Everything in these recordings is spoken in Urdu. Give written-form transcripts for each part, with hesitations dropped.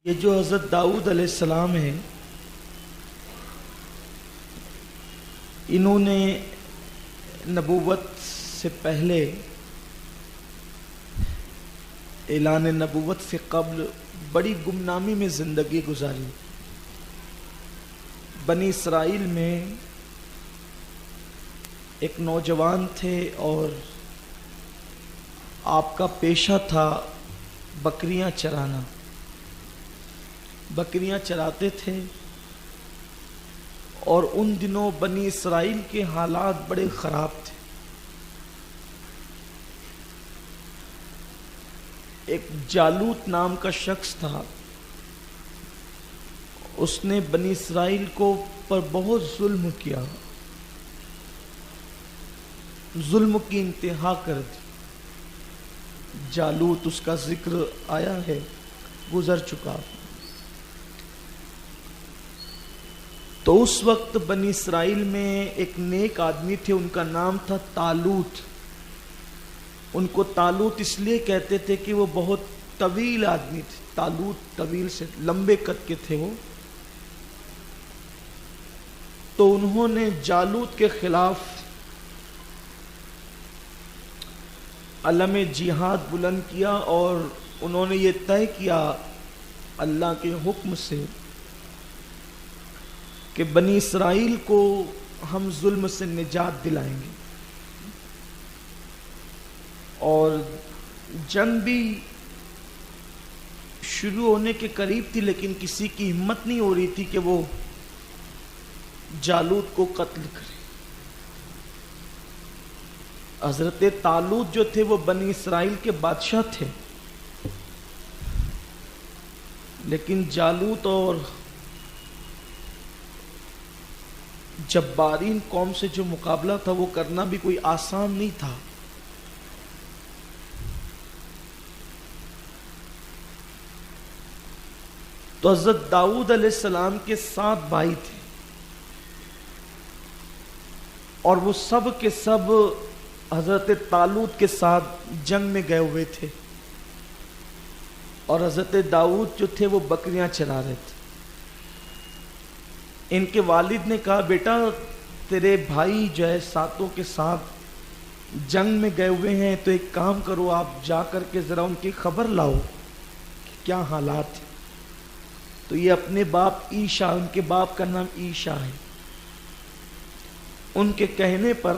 یہ جو حضرت داؤد علیہ السلام ہیں، انہوں نے نبوت سے پہلے، اعلان نبوت سے قبل بڑی گمنامی میں زندگی گزاری۔ بنی اسرائیل میں ایک نوجوان تھے اور آپ کا پیشہ تھا بکریاں چرانا۔ بکریاں چراتے تھے، اور ان دنوں بنی اسرائیل کے حالات بڑے خراب تھے۔ ایک جالوت نام کا شخص تھا، اس نے بنی اسرائیل پر بہت ظلم کیا، ظلم کی انتہا کر دی۔ جالوت، اس کا ذکر آیا ہے، گزر چکا۔ تو اس وقت بنی اسرائیل میں ایک نیک آدمی تھے، ان کا نام تھا طالوت۔ ان کو طالوت اس لیے کہتے تھے کہ وہ بہت طویل آدمی تھے۔ طالوت طویل سے لمبے قد کے تھے وہ۔ تو انہوں نے جالوت کے خلاف علم جہاد بلند کیا، اور انہوں نے یہ طے کیا اللہ کے حکم سے کہ بنی اسرائیل کو ہم ظلم سے نجات دلائیں گے۔ اور جنگ بھی شروع ہونے کے قریب تھی، لیکن کسی کی ہمت نہیں ہو رہی تھی کہ وہ جالوت کو قتل کرے۔ حضرت طالوت جو تھے وہ بنی اسرائیل کے بادشاہ تھے، لیکن جالوت اور جبارین قوم سے جو مقابلہ تھا وہ کرنا بھی کوئی آسان نہیں تھا۔ تو حضرت داؤد علیہ السلام کے 7 بھائی تھے، اور وہ سب کے سب حضرت طالوت کے ساتھ جنگ میں گئے ہوئے تھے، اور حضرت داؤد جو تھے وہ بکریاں چرا رہے تھے۔ ان کے والد نے کہا، بیٹا تیرے بھائی جو ہے 7 کے ساتھ جنگ میں گئے ہوئے ہیں، تو ایک کام کرو، آپ جا کر کے ذرا ان کی خبر لاؤ کہ کیا حالات ہیں۔ تو یہ اپنے باپ ایشا، ان کے باپ کا نام ایشا ہے، ان کے کہنے پر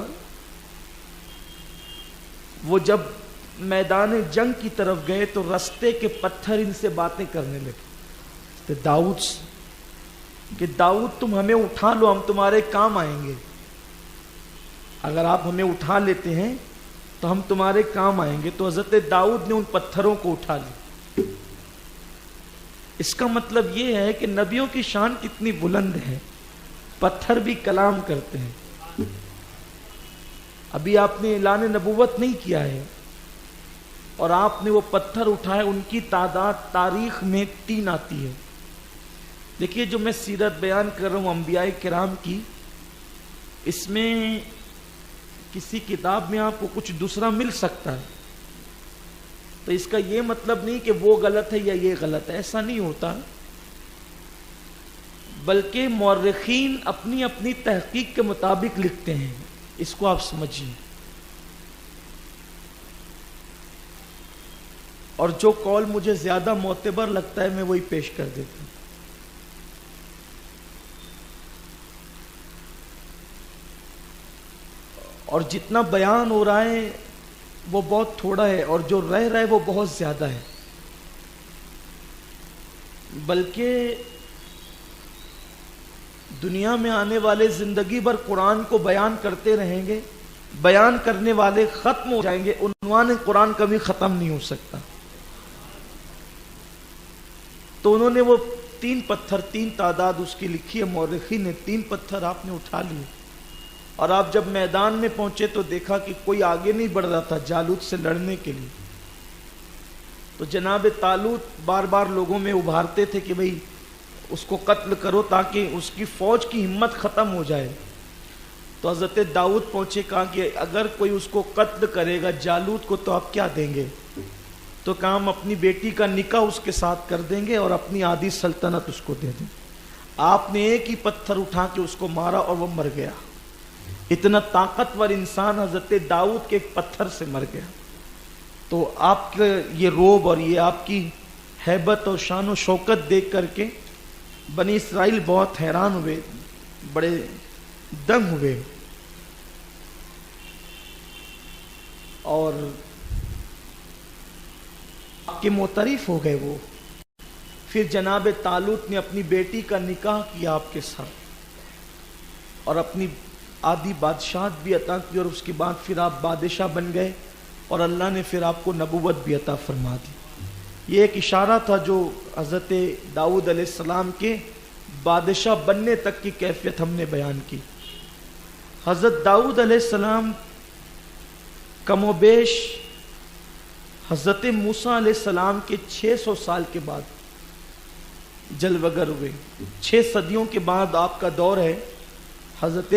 وہ جب میدان جنگ کی طرف گئے تو رستے کے پتھر ان سے باتیں کرنے لگے داؤد سے، کہ داؤد تم ہمیں اٹھا لو، ہم تمہارے کام آئیں گے۔ اگر آپ ہمیں اٹھا لیتے ہیں تو ہم تمہارے کام آئیں گے۔ تو حضرت داؤد نے ان پتھروں کو اٹھا لیا۔ اس کا مطلب یہ ہے کہ نبیوں کی شان کتنی بلند ہے، پتھر بھی کلام کرتے ہیں۔ ابھی آپ نے اعلان نبوت نہیں کیا ہے، اور آپ نے وہ پتھر اٹھائے، ان کی تعداد تاریخ میں 3 آتی ہے۔ دیکھیے، جو میں سیرت بیان کر رہا ہوں انبیاء کرام کی، اس میں کسی کتاب میں آپ کو کچھ دوسرا مل سکتا ہے، تو اس کا یہ مطلب نہیں کہ وہ غلط ہے یا یہ غلط ہے، ایسا نہیں ہوتا، بلکہ مورخین اپنی اپنی تحقیق کے مطابق لکھتے ہیں۔ اس کو آپ سمجھیے، اور جو قول مجھے زیادہ معتبر لگتا ہے میں وہی پیش کر دیتا ہوں۔ اور جتنا بیان ہو رہا ہے وہ بہت تھوڑا ہے، اور جو رہ رہا ہے وہ بہت زیادہ ہے، بلکہ دنیا میں آنے والے زندگی بھر قرآن کو بیان کرتے رہیں گے، بیان کرنے والے ختم ہو جائیں گے، عنوان قرآن کبھی ختم نہیں ہو سکتا۔ تو انہوں نے وہ 3 پتھر، 3 تعداد اس کی لکھی ہے مورخین نے، 3 پتھر آپ نے اٹھا لیے، اور آپ جب میدان میں پہنچے تو دیکھا کہ کوئی آگے نہیں بڑھ رہا تھا جالوت سے لڑنے کے لیے۔ تو جناب طالوت بار بار لوگوں میں ابھارتے تھے کہ بھئی اس کو قتل کرو تاکہ اس کی فوج کی ہمت ختم ہو جائے۔ تو حضرت داؤد پہنچے، کہا کہ اگر کوئی اس کو قتل کرے گا جالوت کو تو آپ کیا دیں گے؟ تو کہا ہم اپنی بیٹی کا نکاح اس کے ساتھ کر دیں گے اور اپنی آدھی سلطنت اس کو دے دیں. آپ نے ایک ہی پتھر اٹھا کے اس کو مارا اور وہ مر گیا. اتنا طاقتور انسان حضرت داؤد کے ایک پتھر سے مر گیا. تو آپ کے یہ روب اور یہ آپ کی ہیبت اور شان و شوکت دیکھ کر کے بنی اسرائیل بہت حیران ہوئے, بڑے دنگ ہوئے, اور آپ کے معترف ہو گئے. وہ پھر جناب طالوت نے اپنی بیٹی کا نکاح کیا آپ کے ساتھ اور اپنی آدھی بادشاہت بھی عطا کی, اور اس کے بعد پھر آپ بادشاہ بن گئے اور اللہ نے پھر آپ کو نبوت بھی عطا فرما دی. یہ ایک اشارہ تھا جو حضرت داؤد علیہ السلام کے بادشاہ بننے تک کی کیفیت ہم نے بیان کی. حضرت داؤد علیہ السلام کم و بیش حضرت موسیٰ علیہ السلام کے 600 سال کے بعد جلوگر ہوئے. 6 صدیوں کے بعد آپ کا دور ہے حضرت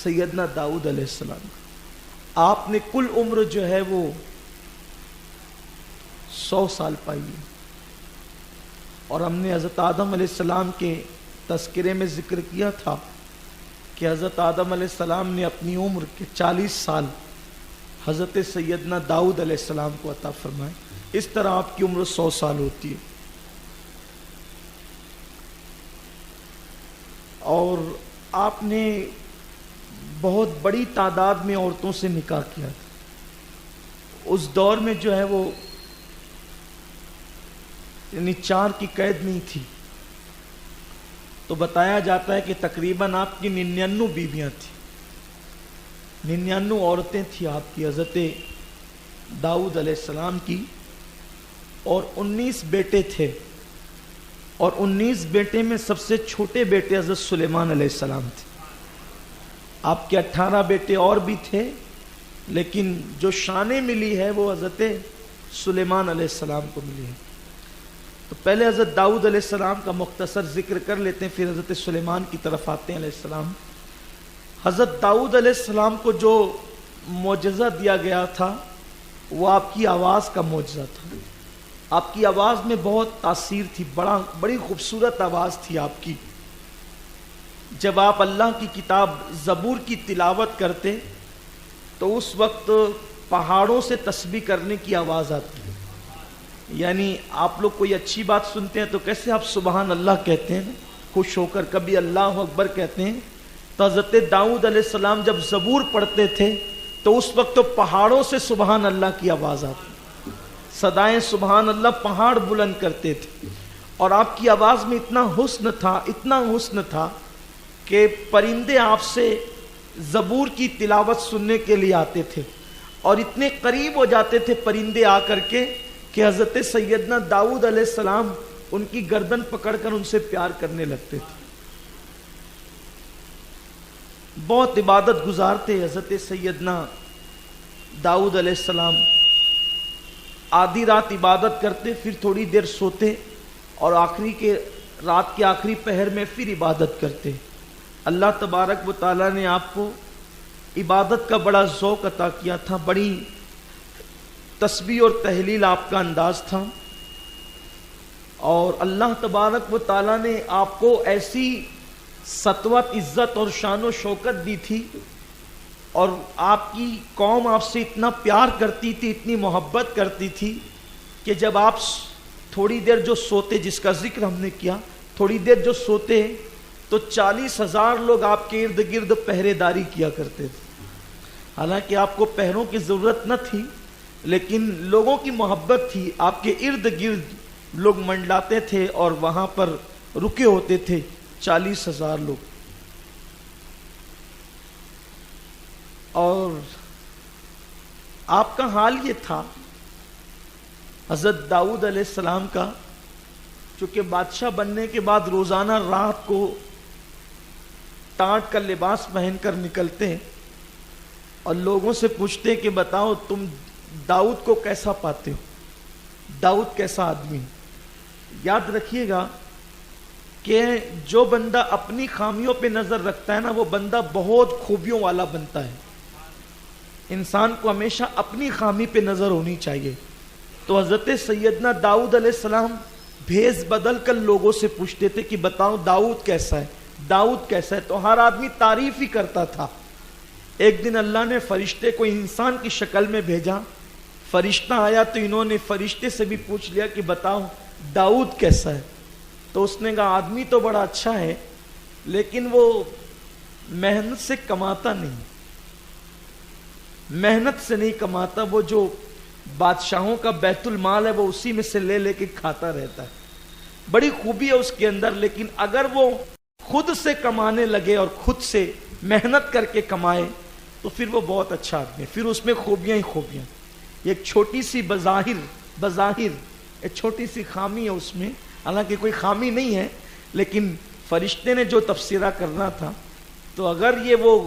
سیدنا داؤد علیہ السلام. آپ نے کل عمر جو ہے وہ 100 سال پائی ہے, اور ہم نے حضرت آدم علیہ السلام کے تذکرے میں ذکر کیا تھا کہ حضرت آدم علیہ السلام نے اپنی عمر کے 40 سال حضرت سیدنا داؤد علیہ السلام کو عطا فرمائے. اس طرح آپ کی عمر 100 سال ہوتی ہے. اور آپ نے بہت بڑی تعداد میں عورتوں سے نکاح کیا تھا. اس دور میں جو ہے وہ یعنی 4 کی قید نہیں تھی, تو بتایا جاتا ہے کہ تقریباً آپ کی 99 بیویاں تھیں, 99 عورتیں تھیں آپ کی حضرت داؤد علیہ السلام کی, اور 19 بیٹے تھے, اور 19 بیٹے میں سب سے چھوٹے بیٹے حضرت سلیمان علیہ السلام تھے. آپ کے 18 بیٹے اور بھی تھے, لیکن جو شانیں ملی ہے وہ حضرت سلیمان علیہ السلام کو ملی ہے. تو پہلے حضرت داؤد علیہ السلام کا مختصر ذکر کر لیتے ہیں, پھر حضرت سلیمان کی طرف آتے ہیں علیہ السلام. حضرت داؤد علیہ السلام کو جو معجزہ دیا گیا تھا وہ آپ کی آواز کا معجزہ تھا. آپ کی آواز میں بہت تاثیر تھی, بڑی خوبصورت آواز تھی آپ کی. جب آپ اللہ کی کتاب زبور کی تلاوت کرتے تو اس وقت پہاڑوں سے تسبیح کرنے کی آواز آتی ہے. یعنی آپ لوگ کوئی اچھی بات سنتے ہیں تو کیسے آپ سبحان اللہ کہتے ہیں خوش ہو کر, کبھی اللہ اکبر کہتے ہیں. تو حضرت داؤد علیہ السلام جب زبور پڑھتے تھے تو اس وقت تو پہاڑوں سے سبحان اللہ کی آواز آتی, صدائیں سبحان اللہ پہاڑ بلند کرتے تھے. اور آپ کی آواز میں اتنا حسن تھا کہ پرندے آپ سے زبور کی تلاوت سننے کے لیے آتے تھے, اور اتنے قریب ہو جاتے تھے پرندے آ کر کے کہ حضرت سیدنا داؤد علیہ السلام ان کی گردن پکڑ کر ان سے پیار کرنے لگتے تھے. بہت عبادت گزار تھے حضرت سیدنا داؤد علیہ السلام. آدھی رات عبادت کرتے, پھر تھوڑی دیر سوتے, اور رات کے آخری پہر میں پھر عبادت کرتے. اللہ تبارک و تعالیٰ نے آپ کو عبادت کا بڑا ذوق عطا کیا تھا, بڑی تسبیح اور تحلیل آپ کا انداز تھا, اور اللہ تبارک و تعالیٰ نے آپ کو ایسی سطوت, عزت اور شان و شوکت دی تھی, اور آپ کی قوم آپ سے اتنا پیار کرتی تھی, اتنی محبت کرتی تھی کہ جب آپ تھوڑی دیر جو سوتے, جس کا ذکر ہم نے کیا, تھوڑی دیر جو سوتے تو 40,000 لوگ آپ کے ارد گرد پہرے داری کیا کرتے تھے. حالانکہ آپ کو پہروں کی ضرورت نہ تھی, لیکن لوگوں کی محبت تھی. آپ کے ارد گرد لوگ منڈلاتے تھے اور وہاں پر رکے ہوتے تھے 40,000 لوگ. اور آپ کا حال یہ تھا حضرت داؤد علیہ السلام کا, چونکہ بادشاہ بننے کے بعد روزانہ رات کو ٹانٹ کا لباس پہن کر نکلتے ہیں اور لوگوں سے پوچھتے کہ بتاؤ تم داؤد کو کیسا پاتے ہو, داؤد کیسا آدمی. یاد رکھیے گا کہ جو بندہ اپنی خامیوں پہ نظر رکھتا ہے نا, وہ بندہ بہت خوبیوں والا بنتا ہے. انسان کو ہمیشہ اپنی خامی پہ نظر ہونی چاہیے, تو حضرت سیدنا داؤد علیہ السلام بھیس بدل کر لوگوں سے پوچھتے تھے کہ بتاؤ داؤد کیسا ہے، داؤد کیسا ہے، تو ہر آدمی تعریف ہی کرتا تھا۔ ایک دن اللہ نے فرشتے کو انسان کی شکل میں بھیجا، فرشتہ آیا تو انہوں نے فرشتے سے بھی پوچھ لیا کہ بتاؤ داؤد کیسا ہے، تو اس نے کہا آدمی تو بڑا اچھا ہے لیکن وہ محنت سے کماتا نہیں، محنت سے نہیں کماتا، وہ جو بادشاہوں کا بیت المال ہے وہ اسی میں سے لے لے کے کھاتا رہتا ہے، بڑی خوبی ہے اس کے اندر، لیکن اگر وہ خود سے کمانے لگے اور خود سے محنت کر کے کمائے تو پھر وہ بہت اچھا آدمی ہے، پھر اس میں خوبیاں ہی خوبیاں۔ یہ ایک چھوٹی سی بظاہر ایک چھوٹی سی خامی ہے اس میں، حالانکہ کوئی خامی نہیں ہے، لیکن فرشتے نے جو تفسیرہ کرنا تھا تو اگر یہ وہ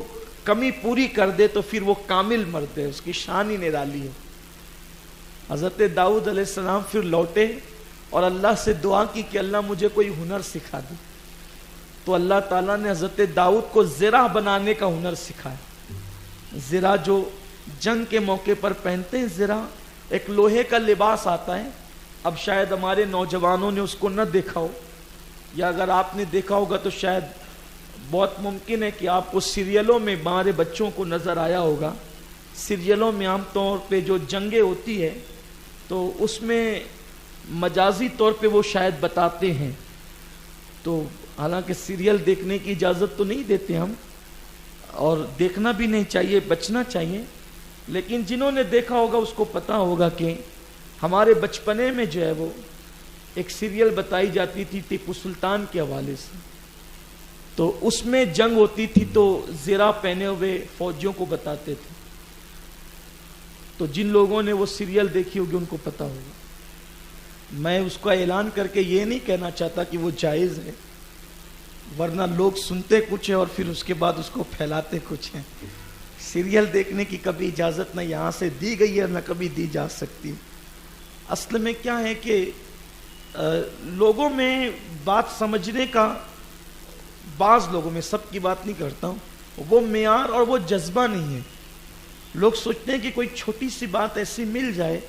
کمی پوری کر دے تو پھر وہ کامل مرد ہے، اس کی شان ہی نرالی ہے۔ حضرت داؤد علیہ السلام پھر لوٹے اور اللہ سے دعا کی کہ اللہ مجھے کوئی ہنر سکھا دے، تو اللہ تعالیٰ نے حضرت داؤد کو زرہ بنانے کا ہنر سکھایا۔ زرہ جو جنگ کے موقع پر پہنتے ہیں، زرہ ایک لوہے کا لباس آتا ہے، اب شاید ہمارے نوجوانوں نے اس کو نہ دیکھا ہو، یا اگر آپ نے دیکھا ہوگا تو شاید بہت ممکن ہے کہ آپ کو سیریلوں میں ہمارے بچوں کو نظر آیا ہوگا۔ سیریلوں میں عام طور پہ جو جنگیں ہوتی ہے تو اس میں مجازی طور پہ وہ شاید بتاتے ہیں، تو حالانکہ سیریل دیکھنے کی اجازت تو نہیں دیتے ہم، اور دیکھنا بھی نہیں چاہیے، بچنا چاہیے، لیکن جنہوں نے دیکھا ہوگا اس کو پتا ہوگا کہ ہمارے بچپنے میں جو ہے وہ ایک سیریل بتائی جاتی تھی ٹیپو سلطان کے حوالے سے، تو اس میں جنگ ہوتی تھی تو زرہ پہنے ہوئے فوجیوں کو بتاتے تھے، تو جن لوگوں نے وہ سیریل دیکھی ہوگی ان کو پتا ہوگا۔ میں اس کا اعلان کر کے یہ نہیں کہنا چاہتا کہ وہ جائز ہے، ورنہ لوگ سنتے کچھ ہے اور پھر اس کے بعد اس کو پھیلاتے کچھ ہیں۔ سیریل دیکھنے کی کبھی اجازت نہ یہاں سے دی گئی ہے نہ کبھی دی جا سکتی۔ اصل میں کیا ہے کہ لوگوں میں بات سمجھنے کا، بعض لوگوں میں، سب کی بات نہیں کرتا ہوں، وہ معیار اور وہ جذبہ نہیں ہے۔ لوگ سوچتے ہیں کہ کوئی چھوٹی سی بات ایسی مل جائے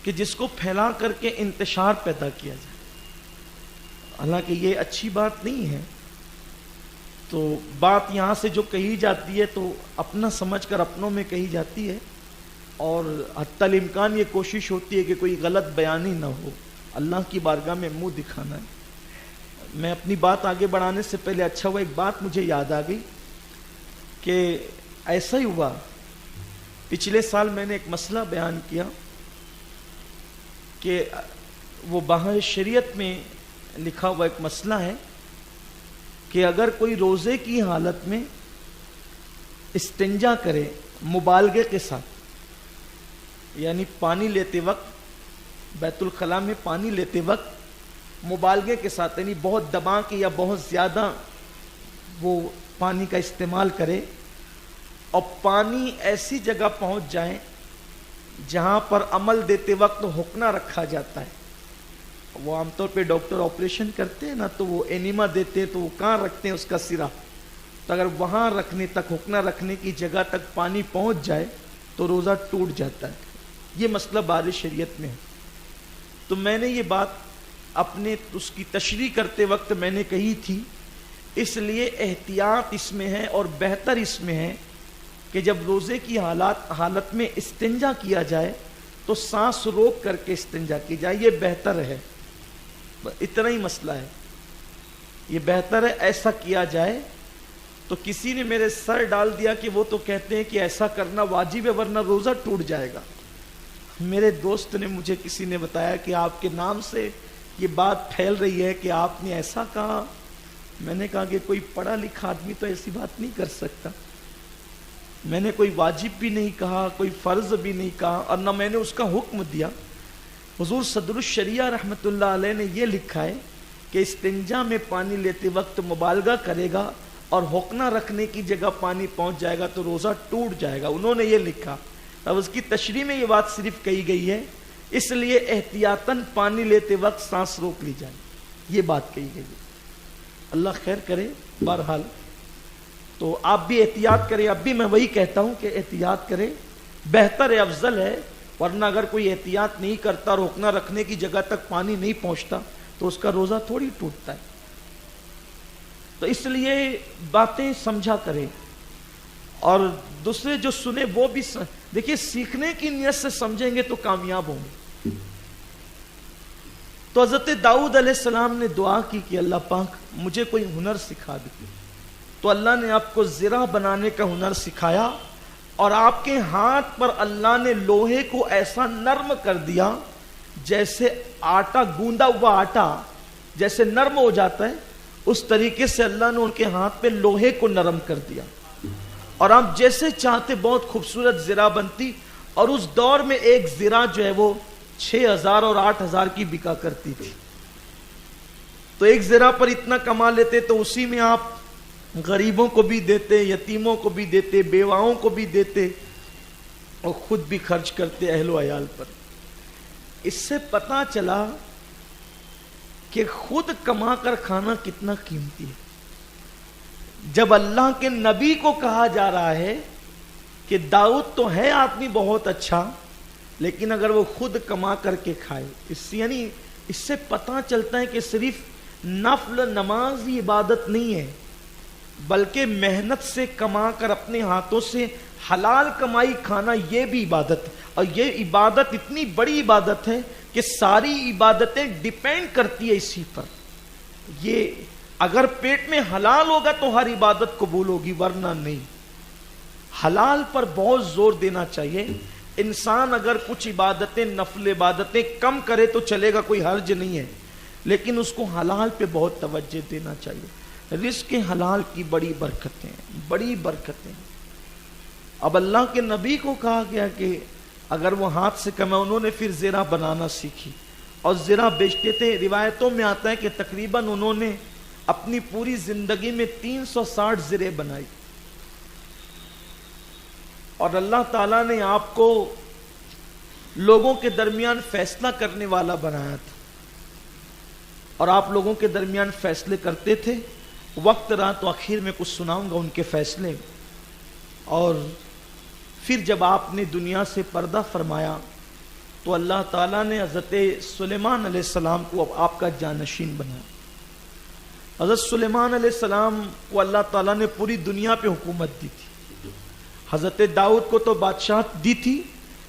کہ جس کو پھیلا کر کے انتشار پیدا کیا جائے، حالانکہ یہ اچھی بات نہیں ہے۔ تو بات یہاں سے جو کہی جاتی ہے تو اپنا سمجھ کر اپنوں میں کہی جاتی ہے، اور حتی الامکان یہ کوشش ہوتی ہے کہ کوئی غلط بیانی نہ ہو، اللہ کی بارگاہ میں منہ دکھانا ہے۔ میں اپنی بات آگے بڑھانے سے پہلے اچھا ہوا ایک بات مجھے یاد آ گئی کہ ایسا ہی ہوا، پچھلے سال میں نے ایک مسئلہ بیان کیا کہ وہ بحر شریعت میں لکھا ہوا ایک مسئلہ ہے کہ اگر کوئی روزے کی حالت میں استنجا کرے مبالغے کے ساتھ، یعنی پانی لیتے وقت، بیت الخلاء میں پانی لیتے وقت مبالغے کے ساتھ، یعنی بہت دبا کے یا بہت زیادہ وہ پانی کا استعمال کرے، اور پانی ایسی جگہ پہنچ جائے جہاں پر عمل دیتے وقت حقنہ رکھا جاتا ہے۔ وہ عام طور پہ ڈاکٹر آپریشن کرتے ہیں نا تو وہ اینیما دیتے ہیں تو وہ کہاں رکھتے ہیں اس کا سرا، تو اگر وہاں رکھنے تک، حقنہ رکھنے کی جگہ تک پانی پہنچ جائے تو روزہ ٹوٹ جاتا ہے۔ یہ مسئلہ بحر شریعت میں ہے۔ تو میں نے یہ بات اپنے اس کی تشریح کرتے وقت میں نے کہی تھی، اس لیے احتیاط اس میں ہے اور بہتر اس میں ہے کہ جب روزے کی حالت میں استنجا کیا جائے تو سانس روک کر کے استنجا کی جائے، یہ بہتر ہے۔ اتنا ہی مسئلہ ہے، یہ بہتر ہے ایسا کیا جائے۔ تو کسی نے میرے سر ڈال دیا کہ وہ تو کہتے ہیں کہ ایسا کرنا واجب ہے ورنہ روزہ ٹوٹ جائے گا۔ میرے دوست نے مجھے کسی نے بتایا کہ آپ کے نام سے یہ بات پھیل رہی ہے کہ آپ نے ایسا کہا۔ میں نے کہا کہ کوئی پڑھا لکھا آدمی تو ایسی بات نہیں کر سکتا، میں نے کوئی واجب بھی نہیں کہا، کوئی فرض بھی نہیں کہا، اور نہ میں نے اس کا حکم دیا۔ حضور صدر الشریعہ رحمۃ اللہ علیہ نے یہ لکھا ہے کہ استنجا میں پانی لیتے وقت مبالغہ کرے گا اور حقنہ رکھنے کی جگہ پانی پہنچ جائے گا تو روزہ ٹوٹ جائے گا، انہوں نے یہ لکھا۔ اب اس کی تشریح میں یہ بات صرف کہی گئی ہے، اس لیے احتیاطاً پانی لیتے وقت سانس روک لی جائے، یہ بات کہی گئی ہے۔ اللہ خیر کرے۔ بہرحال تو آپ بھی احتیاط کریں، اب بھی میں وہی کہتا ہوں کہ احتیاط کریں، بہتر ہے، افضل ہے ورنہ اگر کوئی احتیاط نہیں کرتا, روکنا رکھنے کی جگہ تک پانی نہیں پہنچتا تو اس کا روزہ تھوڑی ٹوٹتا ہے. تو اس لیے باتیں سمجھا کریں, اور دوسرے جو سنے وہ بھی دیکھیے سیکھنے کی نیت سے سمجھیں گے تو کامیاب ہوں گے. تو حضرت داؤد علیہ السلام نے دعا کی کہ اللہ پاک مجھے کوئی ہنر سکھا دے. تو اللہ نے آپ کو زرہ بنانے کا ہنر سکھایا, اور آپ کے ہاتھ پر اللہ نے لوہے کو ایسا نرم کر دیا جیسے آٹا, گوندا ہوا آٹا جیسے نرم ہو جاتا ہے, اس طریقے سے اللہ نے ان کے ہاتھ پہ لوہے کو نرم کر دیا, اور آپ جیسے چاہتے بہت خوبصورت زرہ بنتی. اور اس دور میں ایک زرہ جو ہے وہ 6,000 اور 8,000 کی بکا کرتی تھی. تو ایک زرہ پر اتنا کما لیتے تو اسی میں آپ غریبوں کو بھی دیتے, یتیموں کو بھی دیتے, بیواؤں کو بھی دیتے, اور خود بھی خرچ کرتے اہل و عیال پر. اس سے پتا چلا کہ خود کما کر کھانا کتنا قیمتی ہے. جب اللہ کے نبی کو کہا جا رہا ہے کہ داؤد تو ہے آدمی بہت اچھا, لیکن اگر وہ خود کما کر کے کھائے, اس سے پتا چلتا ہے کہ صرف نفل نماز ہی عبادت نہیں ہے, بلکہ محنت سے کما کر اپنے ہاتھوں سے حلال کمائی کھانا یہ بھی عبادت ہے. اور یہ عبادت اتنی بڑی عبادت ہے کہ ساری عبادتیں ڈیپینڈ کرتی ہے اسی پر. یہ اگر پیٹ میں حلال ہوگا تو ہر عبادت قبول ہوگی, ورنہ نہیں. حلال پر بہت زور دینا چاہیے. انسان اگر کچھ عبادتیں, نفل عبادتیں کم کرے تو چلے گا, کوئی حرج نہیں ہے, لیکن اس کو حلال پہ بہت توجہ دینا چاہیے. رزق حلال کی بڑی برکتیں, بڑی برکتیں. اب اللہ کے نبی کو کہا گیا کہ اگر وہ ہاتھ سے کمائے, انہوں نے پھر زرہ بنانا سیکھی اور زرہ بیچتے تھے. روایتوں میں آتا ہے کہ تقریباً انہوں نے اپنی پوری زندگی میں 360 زرے بنائی, اور اللہ تعالیٰ نے آپ کو لوگوں کے درمیان فیصلہ کرنے والا بنایا تھا, اور آپ لوگوں کے درمیان فیصلے کرتے تھے. وقت رہا تو آخر میں کچھ سناؤں گا ان کے فیصلے. اور پھر جب آپ نے دنیا سے پردہ فرمایا تو اللہ تعالیٰ نے حضرت سلیمان علیہ السلام کو آپ کا جانشین بنایا. حضرت سلیمان علیہ السلام کو اللہ تعالیٰ نے پوری دنیا پہ حکومت دی تھی. حضرت داؤد کو تو بادشاہت دی تھی,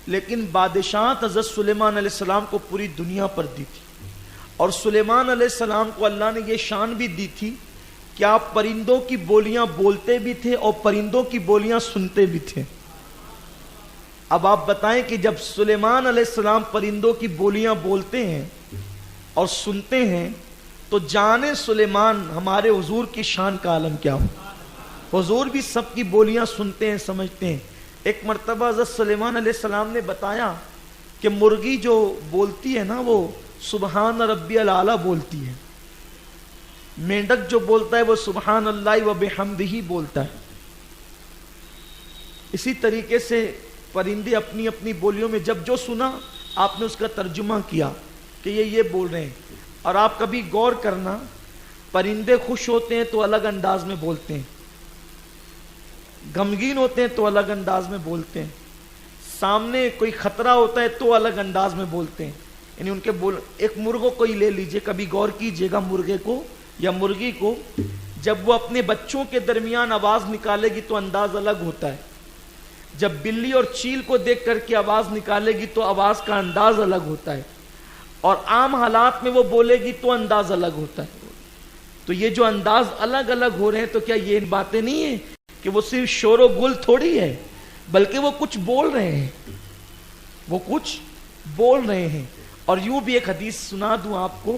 لیکن بادشاہت حضرت سلیمان علیہ السلام کو پوری دنیا پر دی تھی. اور سلیمان علیہ السلام کو اللہ نے یہ شان بھی دی تھی کہ آپ پرندوں کی بولیاں بولتے بھی تھے اور پرندوں کی بولیاں سنتے بھی تھے. اب آپ بتائیں کہ جب سلیمان علیہ السلام پرندوں کی بولیاں بولتے ہیں اور سنتے ہیں تو جانے سلیمان ہمارے حضور کی شان کا عالم کیا ہو. حضور بھی سب کی بولیاں سنتے ہیں, سمجھتے ہیں. ایک مرتبہ حضرت سلیمان علیہ السلام نے بتایا کہ مرغی جو بولتی ہے نا وہ سبحان ربی الاعلیٰ بولتی ہے, مینڈک جو بولتا ہے وہ سبحان اللہ و بحمدہ بولتا ہے. اسی طریقے سے پرندے اپنی اپنی بولیوں میں جب جو سنا آپ نے اس کا ترجمہ کیا کہ یہ بول رہے ہیں. اور آپ کبھی غور کرنا, پرندے خوش ہوتے ہیں تو الگ انداز میں بولتے ہیں, غمگین ہوتے ہیں تو الگ انداز میں بولتے ہیں, سامنے کوئی خطرہ ہوتا ہے تو الگ انداز میں بولتے ہیں. یعنی ان کے ایک مرغوں کو ہی لے لیجئے, کبھی غور کیجئے گا مرغے کو یا مرغی کو, جب وہ اپنے بچوں کے درمیان آواز نکالے گی تو انداز الگ ہوتا ہے, جب بلی اور چیل کو دیکھ کر کے آواز نکالے گی تو آواز کا انداز الگ ہوتا ہے, اور عام حالات میں وہ بولے گی تو انداز الگ ہوتا ہے. تو یہ جو انداز الگ الگ ہو رہے ہیں تو کیا یہ باتیں نہیں ہیں کہ وہ صرف شور و گل تھوڑی ہے, بلکہ وہ کچھ بول رہے ہیں, وہ کچھ بول رہے ہیں. اور یوں بھی ایک حدیث سنا دوں آپ کو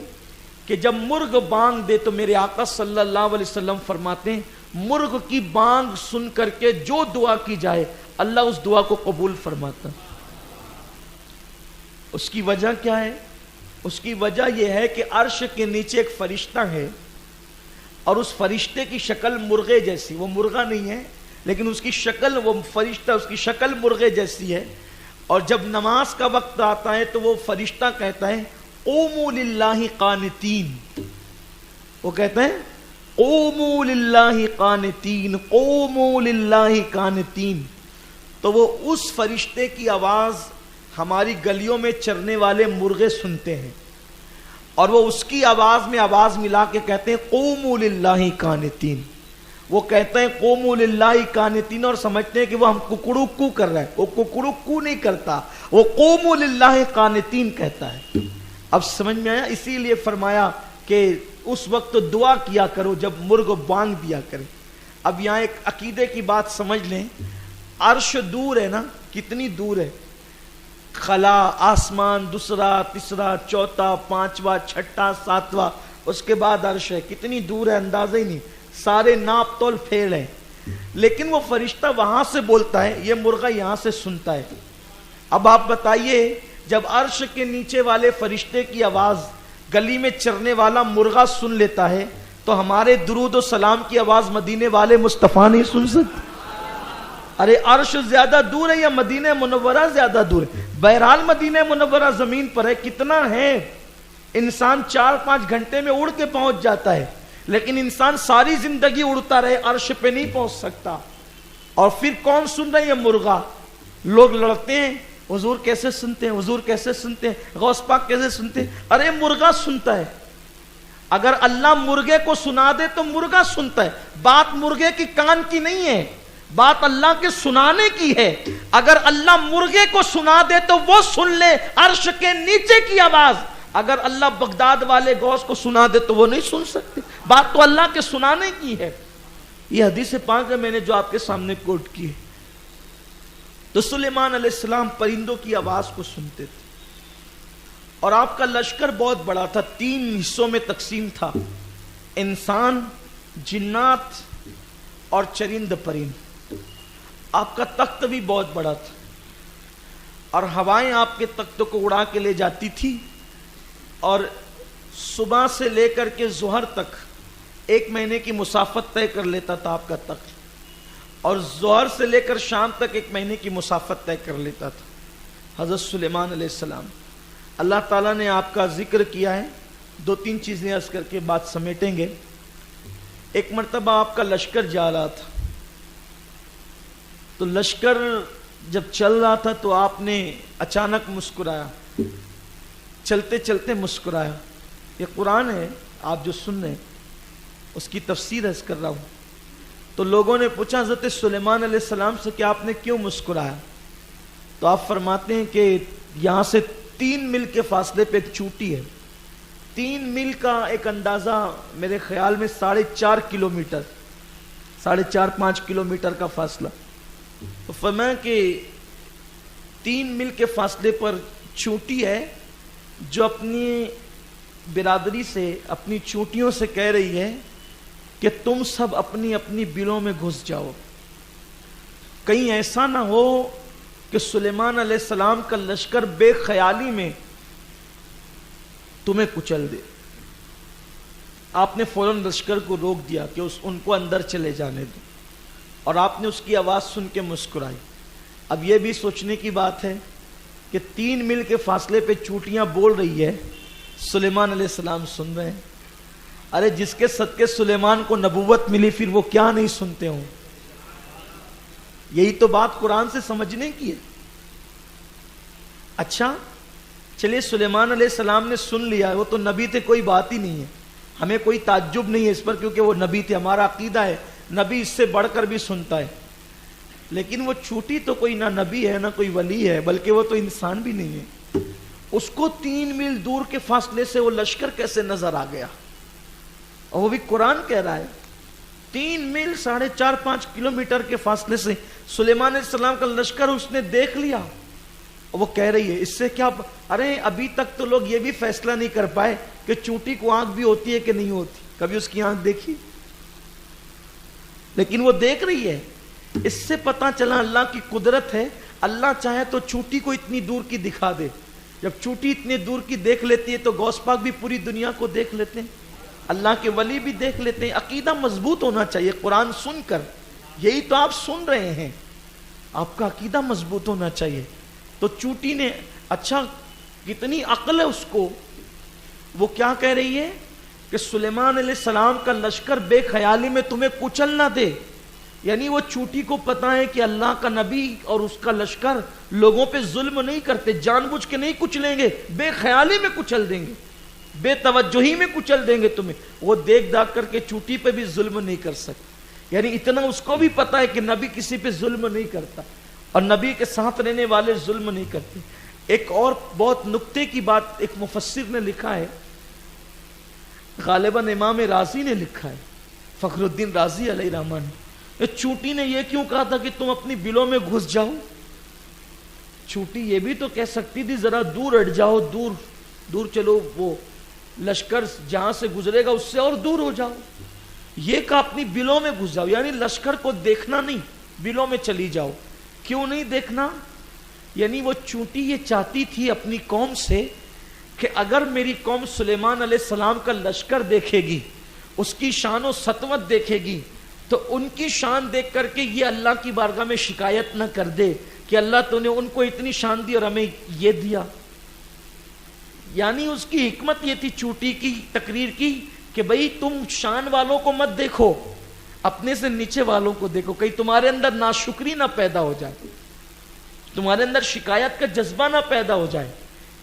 کہ جب مرغ بانگ دے تو میرے آقا صلی اللہ علیہ وسلم فرماتے ہیں مرغ کی بانگ سن کر کے جو دعا کی جائے اللہ اس دعا کو قبول فرماتا. اس کی وجہ کیا ہے؟ اس کی وجہ یہ ہے کہ عرش کے نیچے ایک فرشتہ ہے, اور اس فرشتے کی شکل مرغے جیسی, وہ مرغا نہیں ہے لیکن اس کی شکل, وہ فرشتہ اس کی شکل مرغے جیسی ہے. اور جب نماز کا وقت آتا ہے تو وہ فرشتہ کہتا ہے قوموا للہ قانتین, وہ کہتا ہے قوموا للہ قانتین, قوموا للہ قانتین. تو وہ اس فرشتے کی آواز ہماری گلیوں میں چرنے والے مرغے سنتے ہیں اور وہ اس کی آواز میں آواز ملا کے کہتے ہیں قوموا للہ قانتین. وہ کہتے ہیں قوموا للہ قانتین اور سمجھتے ہیں کہ وہ ہم ککڑو کو کر رہے ہیں. وہ ککڑو کو نہیں کرتا, وہ قوموا للہ قانتین کہتا ہے. اب سمجھ میں آیا؟ اسی لیے فرمایا کہ اس وقت دعا کیا کرو جب مرغ بانگ دیا کرے. اب یہاں ایک عقیدے کی بات سمجھ لیں. عرش دور ہے نا, کتنی دور ہے؟ خلا, آسمان, دوسرا, تیسرا, چوتھا, پانچواں, چھٹا, ساتواں, اس کے بعد عرش ہے. کتنی دور ہے اندازہ ہی نہیں, سارے ناپ تول پھیل ہیں. لیکن وہ فرشتہ وہاں سے بولتا ہے, یہ مرغا یہاں سے سنتا ہے. اب آپ بتائیے, جب عرش کے نیچے والے فرشتے کی آواز گلی میں چرنے والا مرغا سن لیتا ہے تو ہمارے درود و سلام کی آواز مدینے والے مصطفیٰ نہیں سن سکتے؟ ارے عرش زیادہ دور ہے یا مدینہ منورہ زیادہ دور ہے؟ بہرحال مدینہ منورہ زمین پر ہے, کتنا ہے, انسان 4-5 گھنٹے میں اڑ کے پہنچ جاتا ہے, لیکن انسان ساری زندگی اڑتا رہے عرش پہ نہیں پہنچ سکتا. اور پھر کون سن رہے ہیں؟ یہ مرغا. لوگ لڑتے ہیں, حضور کیسے سنتے ہیں, حضور کیسے سنتے ہیں, غوث پاک کیسے سنتے ہیں. ارے مرغا سنتا ہے. اگر اللہ مرغے کو سنا دے تو مرغا سنتا ہے. بات مرغے کی کان کی نہیں ہے, بات اللہ کے سنانے کی ہے. اگر اللہ مرغے کو سنا دے تو وہ سن لے عرش کے نیچے کی آواز. اگر اللہ بغداد والے غوث کو سنا دے تو وہ نہیں سن سکتے. بات تو اللہ کے سنانے کی ہے. یہ حدیث پاک ہے, میں نے جو آپ کے سامنے کوٹ کی ہے. تو سلیمان علیہ السلام پرندوں کی آواز کو سنتے تھے اور آپ کا لشکر بہت بڑا تھا, 3 حصوں میں تقسیم تھا, انسان, جنات اور چرند پرند. آپ کا تخت بھی بہت بڑا تھا اور ہوائیں آپ کے تخت کو اڑا کے لے جاتی تھی. اور صبح سے لے کر کے ظہر تک 1 مہینے کی مسافت طے کر لیتا تھا آپ کا تخت, اور ظہر سے لے کر شام تک 1 مہینے کی مسافت طے کر لیتا تھا. حضرت سلیمان علیہ السلام, اللہ تعالیٰ نے آپ کا ذکر کیا ہے. 2-3 چیزیں عرض کر کے بات سمیٹیں گے. ایک مرتبہ آپ کا لشکر جا رہا تھا, تو لشکر جب چل رہا تھا تو آپ نے اچانک مسکرایا, چلتے چلتے مسکرایا. یہ قرآن ہے, آپ جو سن رہے ہیں اس کی تفسیر عرض کر رہا ہوں. تو لوگوں نے پوچھا حضرت سلیمان علیہ السلام سے کہ آپ نے کیوں مسکرایا؟ تو آپ فرماتے ہیں کہ یہاں سے 3 میل کے فاصلے پہ ایک چوٹی ہے. 3 میل کا ایک اندازہ میرے خیال میں 4.5 کلومیٹر, 4.5-5 کلومیٹر کا فاصلہ. تو فرمایا کہ 3 میل کے فاصلے پر چوٹی ہے جو اپنی برادری سے, اپنی چوٹیوں سے کہہ رہی ہے کہ تم سب اپنی اپنی بلوں میں گھس جاؤ. کہیں ایسا نہ ہو کہ سلیمان علیہ السلام کا لشکر بے خیالی میں تمہیں کچل دے. آپ نے فوراً لشکر کو روک دیا کہ ان کو اندر چلے جانے دو, اور آپ نے اس کی آواز سن کے مسکرائی. اب یہ بھی سوچنے کی بات ہے کہ 3 میل کے فاصلے پہ چوٹیاں بول رہی ہے, سلیمان علیہ السلام سن رہے ہیں. ارے جس کے صدقے سلیمان کو نبوت ملی, پھر وہ کیا نہیں سنتے ہوں؟ یہی تو بات قرآن سے سمجھنے کی ہے. اچھا چلیے, سلیمان علیہ السلام نے سن لیا, وہ تو نبی تھے, کوئی بات ہی نہیں ہے, ہمیں کوئی تعجب نہیں ہے اس پر, کیونکہ وہ نبی تھے. ہمارا عقیدہ ہے نبی اس سے بڑھ کر بھی سنتا ہے. لیکن وہ چھوٹی تو کوئی نہ نبی ہے نہ کوئی ولی ہے, بلکہ وہ تو انسان بھی نہیں ہے. اس کو 3 میل دور کے فاصلے سے وہ لشکر کیسے نظر آ گیا؟ اور وہ بھی قرآن کہہ رہا ہے 3 میل 4.5-5 کلومیٹر کے فاصلے سے سلیمان علیہ السلام کا لشکر اس نے دیکھ لیا. اور وہ کہہ رہی ہے اس سے کیا, ارے ابھی تک تو لوگ یہ بھی فیصلہ نہیں کر پائے کہ چونٹی کو آنکھ بھی ہوتی ہے کہ نہیں ہوتی. کبھی اس کی آنکھ دیکھی؟ لیکن وہ دیکھ رہی ہے. اس سے پتا چلا اللہ کی قدرت ہے, اللہ چاہے تو چونٹی کو اتنی دور کی دکھا دے. جب چونٹی اتنی دور کی دیکھ لیتی ہے تو غوث پاک بھی پوری دنیا کو دیکھ لیتے ہیں, اللہ کے ولی بھی دیکھ لیتے ہیں. عقیدہ مضبوط ہونا چاہیے قرآن سن کر. یہی تو آپ سن رہے ہیں, آپ کا عقیدہ مضبوط ہونا چاہیے. تو چونٹی نے, اچھا کتنی عقل ہے اس کو, وہ کیا کہہ رہی ہے کہ سلیمان علیہ السلام کا لشکر بے خیالی میں تمہیں کچل نہ دے. یعنی وہ چوٹی کو پتا ہے کہ اللہ کا نبی اور اس کا لشکر لوگوں پہ ظلم نہیں کرتے، جان بوجھ کے نہیں کچلیں گے، بے خیالی میں کچل دیں گے، بے توجہی میں کچل دیں گے تمہیں. وہ دیکھ داکھ کر کے چوٹی پہ بھی ظلم نہیں کر سکتے. یعنی اتنا اس کو بھی پتا ہے کہ نبی کسی پہ ظلم نہیں کرتا اور نبی کے ساتھ رہنے والے ظلم نہیں کرتے. ایک اور بہت نکتے کی بات ایک مفسر نے لکھا ہے، غالباً امام رازی نے لکھا ہے، فخر الدین رازی علیہ رحمہ نے. چوٹی نے یہ کیوں کہا تھا کہ تم اپنی بلوں میں گھس جاؤ؟ چوٹی یہ بھی تو کہہ سکتی تھی ذرا دور ہٹ جاؤ، دور دور چلو، وہ لشکر جہاں سے گزرے گا اس سے اور دور ہو جاؤ. یہ کہا اپنی بلوں میں گھس جاؤ، یعنی لشکر کو دیکھنا نہیں، بلوں میں چلی جاؤ. کیوں نہیں دیکھنا؟ یعنی وہ چوٹی یہ چاہتی تھی اپنی قوم سے کہ اگر میری قوم سلیمان علیہ السلام کا لشکر دیکھے گی، اس کی شان و سطوت دیکھے گی، تو ان کی شان دیکھ کر کے یہ اللہ کی بارگاہ میں شکایت نہ کر دے کہ اللہ تو نے ان کو اتنی شان دی اور ہمیں یہ دیا. یعنی اس کی حکمت یہ تھی چوٹی کی تقریر کی کہ بھئی تم شان والوں کو مت دیکھو، اپنے سے نیچے والوں کو دیکھو، کہیں تمہارے اندر ناشکری نہ پیدا ہو جائے، تمہارے اندر شکایت کا جذبہ نہ پیدا ہو جائے.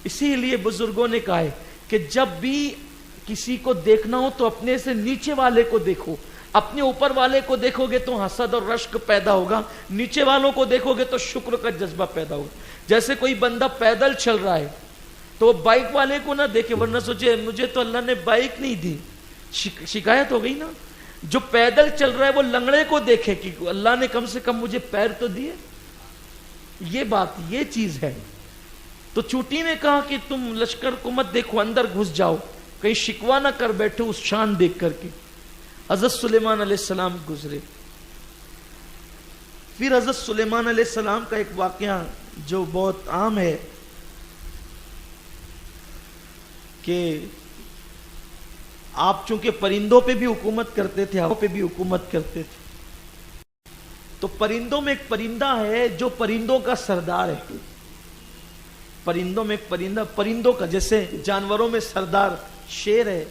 اسی لیے بزرگوں نے کہا ہے کہ جب بھی کسی کو دیکھنا ہو تو اپنے سے نیچے والے کو دیکھو. اپنے اوپر والے کو دیکھو گے تو حسد اور رشک پیدا ہوگا، نیچے والوں کو دیکھو گے تو شکر کا جذبہ پیدا ہوگا. جیسے کوئی بندہ پیدل چل رہا ہے تو وہ بائک والے کو نہ دیکھے، ورنہ سوچے مجھے تو اللہ نے بائک نہیں دی، شکایت ہو گئی نا. جو پیدل چل رہا ہے وہ لنگڑے کو دیکھے کہ اللہ نے کم سے کم مجھے پیر تو دیے. یہ بات، یہ چیز ہے. تو چوٹی نے کہا کہ تم لشکر کو مت دیکھو، اندر گھس جاؤ، کہیں شکوا نہ کر بیٹھو اس شان دیکھ کر کے. حضرت سلیمان علیہ السلام گزرے. پھر حضرت سلیمان علیہ السلام کا ایک واقعہ جو بہت عام ہے کہ آپ چونکہ پرندوں پہ بھی حکومت کرتے تھے، ہوا پہ بھی حکومت کرتے تھے، تو پرندوں میں ایک پرندہ ہے جو پرندوں کا سردار ہے. پرندوں میں ایک پرندوں کا، جیسے جانوروں میں سردار شیر ہے،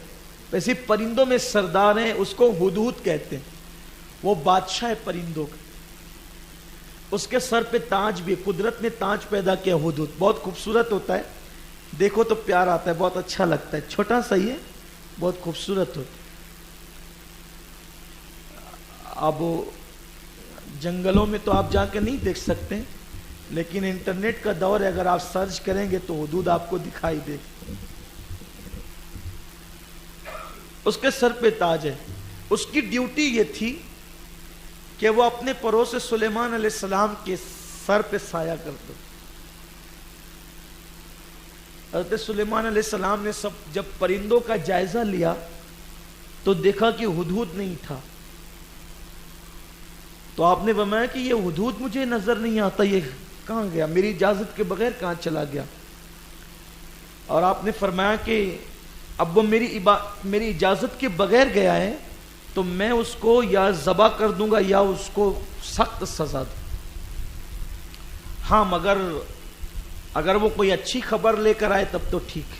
ویسے پرندوں میں سردار ہیں، اس کو ہدہد کہتے ہیں. وہ بادشاہ ہے پرندوں کا. اس کے سر پہ تاج بھی، قدرت نے تاج پیدا کیا ہدہد. بہت خوبصورت ہوتا ہے، دیکھو تو پیار آتا ہے، بہت اچھا لگتا ہے. چھوٹا سا ہی ہے، بہت خوبصورت ہوتا ہے. اب جنگلوں میں تو آپ جا کے نہیں دیکھ سکتے، لیکن انٹرنیٹ کا دور ہے، اگر آپ سرچ کریں گے تو ہدہد آپ کو دکھائی دے. اس کے سر پہ تاج ہے. اس کی ڈیوٹی یہ تھی کہ وہ اپنے پروں سے سلیمان علیہ السلام کے سر پہ سایہ کرتے. حضرت سلیمان علیہ السلام نے جب پرندوں کا جائزہ لیا تو دیکھا کہ ہدہد نہیں تھا. تو آپ نے فرمایا کہ یہ ہدہد مجھے نظر نہیں آتا، یہ کہاں گیا، میری اجازت کے بغیر کہاں چلا گیا. اور آپ نے فرمایا کہ اب وہ میری اجازت کے بغیر گیا ہے تو میں اس کو یا ذبح کر دوں گا یا اس کو سخت سزا دوں. ہاں مگر اگر وہ کوئی اچھی خبر لے کر آئے تب تو ٹھیک.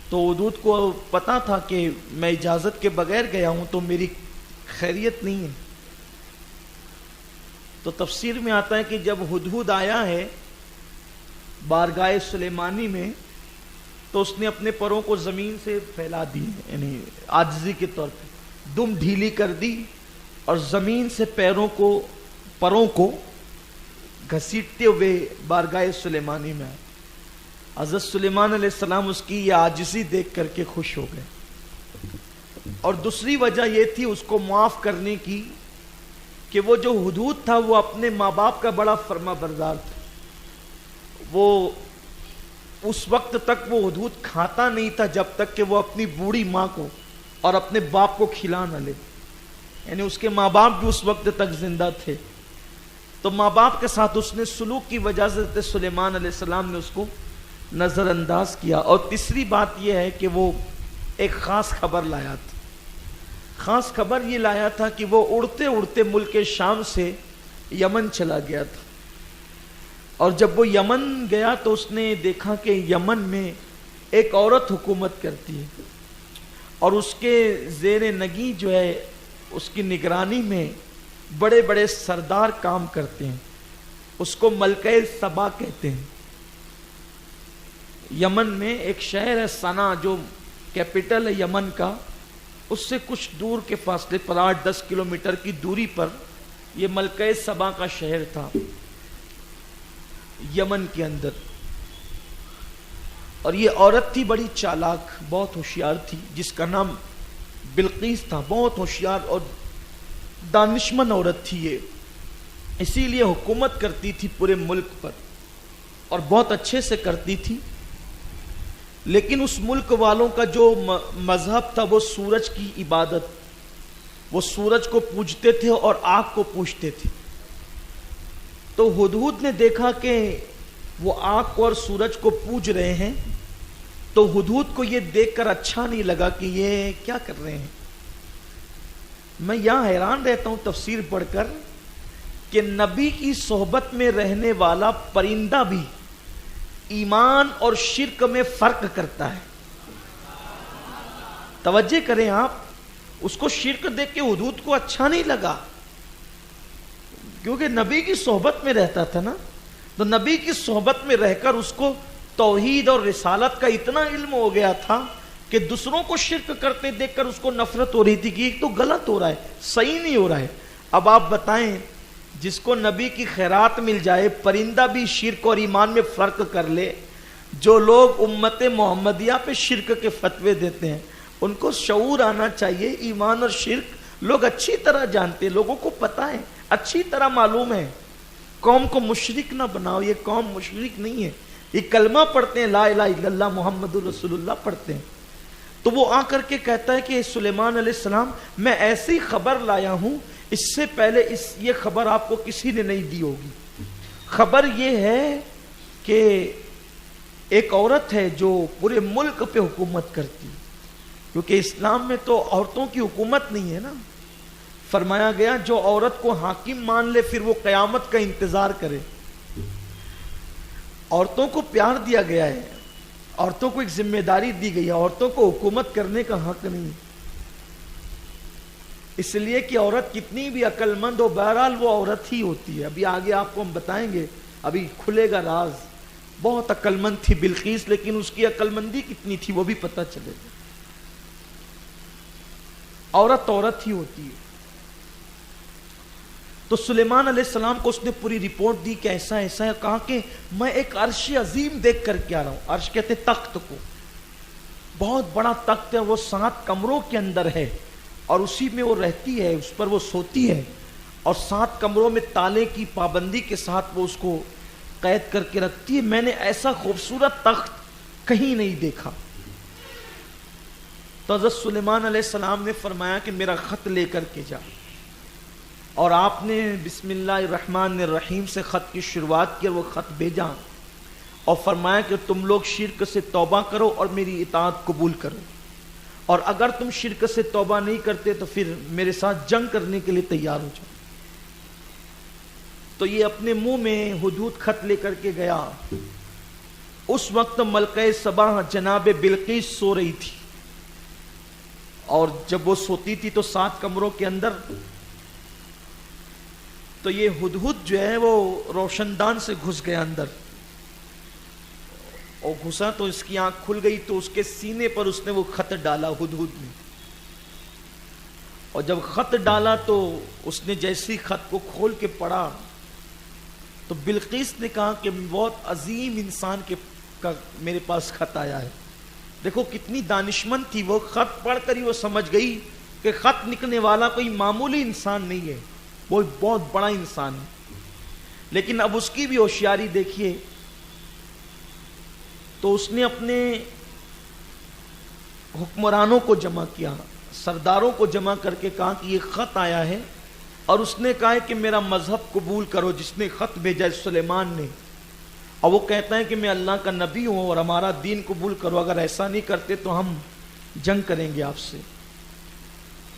تو ہدہد کو پتا تھا کہ میں اجازت کے بغیر گیا ہوں تو میری خیریت نہیں ہے. تو تفسیر میں آتا ہے کہ جب ہدہد آیا ہے بارگاہ سلیمانی میں تو اس نے اپنے پروں کو زمین سے پھیلا دی، یعنی عاجزی کے طور پہ دم ڈھیلی کر دی اور زمین سے پروں کو گھسیٹتے ہوئے بارگاہ سلیمانی میں آئے. حضرت سلیمان علیہ السلام اس کی یہ عاجزی دیکھ کر کے خوش ہو گئے. اور دوسری وجہ یہ تھی اس کو معاف کرنے کی کہ وہ جو ہدہد تھا وہ اپنے ماں باپ کا بڑا فرما بردار تھا. وہ اس وقت تک وہ ہدہد کھاتا نہیں تھا جب تک کہ وہ اپنی بوڑھی ماں کو اور اپنے باپ کو کھلا نہ لے. یعنی اس کے ماں باپ بھی اس وقت تک زندہ تھے. تو ماں باپ کے ساتھ اس نے سلوک کی وجہ سے سلیمان علیہ السلام نے اس کو نظر انداز کیا. اور تیسری بات یہ ہے کہ وہ ایک خاص خبر لایا تھا. خاص خبر یہ لایا تھا کہ وہ اڑتے اڑتے ملک شام سے یمن چلا گیا تھا. اور جب وہ یمن گیا تو اس نے دیکھا کہ یمن میں ایک عورت حکومت کرتی ہے اور اس کے زیر نگی جو ہے اس کی نگرانی میں بڑے بڑے سردار کام کرتے ہیں. اس کو ملکہ سبا کہتے ہیں. یمن میں ایک شہر ہے صنعا جو کیپٹل ہے یمن کا، اس سے کچھ دور کے فاصلے پر 8-10 کلومیٹر کی دوری پر یہ ملکہ سبا کا شہر تھا یمن کے اندر. اور یہ عورت تھی بڑی چالاک، بہت ہوشیار تھی، جس کا نام بلقیس تھا. بہت ہوشیار اور دانشمند عورت تھی یہ، اسی لیے حکومت کرتی تھی پورے ملک پر اور بہت اچھے سے کرتی تھی. لیکن اس ملک والوں کا جو مذہب تھا وہ سورج کی عبادت، وہ سورج کو پوجتے تھے اور آگ کو پوجتے تھے. تو ہدہد نے دیکھا کہ وہ آگ کو اور سورج کو پوج رہے ہیں، تو ہدہد کو یہ دیکھ کر اچھا نہیں لگا کہ یہ کیا کر رہے ہیں. میں یہاں حیران رہتا ہوں تفسیر پڑھ کر کہ نبی کی صحبت میں رہنے والا پرندہ بھی ایمان اور شرک میں فرق کرتا ہے. توجہ کریں آپ، اس کو شرک دیکھ کے ہدہد کو اچھا نہیں لگا، کیونکہ نبی کی صحبت میں رہتا تھا نا. تو نبی کی صحبت میں رہ کر اس کو توحید اور رسالت کا اتنا علم ہو گیا تھا کہ دوسروں کو شرک کرتے دیکھ کر اس کو نفرت ہو رہی تھی کہ ایک تو غلط ہو رہا ہے، صحیح نہیں ہو رہا ہے. اب آپ بتائیں، جس کو نبی کی خیرات مل جائے، پرندہ بھی شرک اور ایمان میں فرق کر لے. جو لوگ امت محمدیہ پہ شرک کے فتوے دیتے ہیں ان کو شعور آنا چاہیے. ایمان اور شرک لوگ اچھی طرح جانتے ہیں، لوگوں کو پتا ہے، اچھی طرح معلوم ہے. قوم کو مشرک نہ بناؤ، یہ قوم مشرک نہیں ہے، یہ کلمہ پڑھتے ہیں، لا الہ الا اللہ محمد رسول اللہ پڑھتے ہیں. تو وہ آ کر کے کہتا ہے کہ سلیمان علیہ السلام میں ایسی خبر لایا ہوں، اس سے پہلے یہ خبر آپ کو کسی نے نہیں دی ہوگی. خبر یہ ہے کہ ایک عورت ہے جو پورے ملک پہ حکومت کرتی، کیونکہ اسلام میں تو عورتوں کی حکومت نہیں ہے نا. فرمایا گیا جو عورت کو حاکم مان لے پھر وہ قیامت کا انتظار کرے. عورتوں کو پیار دیا گیا ہے، عورتوں کو ایک ذمہ داری دی گئی ہے، عورتوں کو حکومت کرنے کا حق نہیں. اس لیے کہ عورت کتنی بھی عقل مند ہو، بہرحال وہ عورت ہی ہوتی ہے. ابھی آگے آپ کو ہم بتائیں گے، ابھی کھلے گا راز. بہت عقل مند تھی بلقیس، لیکن اس کی عقل مندی کتنی تھی وہ بھی پتہ چلے گا. عورت ہی ہوتی ہے. تو سلیمان علیہ السلام کو اس نے پوری رپورٹ دی کہ ایسا ایسا ہے. کہا کہ میں ایک عرش عظیم دیکھ کر کے آ رہا ہوں. عرش کہتے تخت کو، بہت بڑا تخت ہے، وہ 7 کمروں کے اندر ہے اور اسی میں وہ رہتی ہے، اس پر وہ سوتی ہے اور 7 کمروں میں تالے کی پابندی کے ساتھ وہ اس کو قید کر کے رکھتی ہے. میں نے ایسا خوبصورت تخت کہیں نہیں دیکھا. تو حضرت سلیمان علیہ السلام نے فرمایا کہ میرا خط لے کر کے جا. اور آپ نے بسم اللہ الرحمن الرحیم سے خط کی شروعات کی اور وہ خط بھیجا اور فرمایا کہ تم لوگ شرک سے توبہ کرو اور میری اطاعت قبول کرو، اور اگر تم شرک سے توبہ نہیں کرتے تو پھر میرے ساتھ جنگ کرنے کے لیے تیار ہو جاؤ. تو یہ اپنے منہ میں ہدہد خط لے کر کے گیا. اس وقت ملکہ سبا جناب بلقیس سو رہی تھی، اور جب وہ سوتی تھی تو 7 کمروں کے اندر. تو یہ ہدہد جو ہے وہ روشن دان سے گھس گیا اندر، اور گھسا تو اس کی آنکھ کھل گئی تو اس کے سینے پر اس نے وہ خط ڈالا ہدہد نے. اور جب خط ڈالا تو اس نے جیسی خط کو کھول کے پڑھا تو بلقیس نے کہا کہ بہت عظیم انسان کا میرے پاس خط آیا ہے. دیکھو کتنی دانشمند تھی وہ، خط پڑھ کر ہی وہ سمجھ گئی کہ خط لکھنے والا کوئی معمولی انسان نہیں ہے، وہ بہت بڑا انسان ہے. لیکن اب اس کی بھی ہوشیاری دیکھیے. تو اس نے اپنے حکمرانوں کو جمع کیا، سرداروں کو جمع کر کے کہا کہ یہ خط آیا ہے، اور اس نے کہا کہ میرا مذہب قبول کرو. جس نے خط بھیجا سلیمان نے، اور وہ کہتا ہے کہ میں اللہ کا نبی ہوں اور ہمارا دین قبول کرو، اگر ایسا نہیں کرتے تو ہم جنگ کریں گے آپ سے.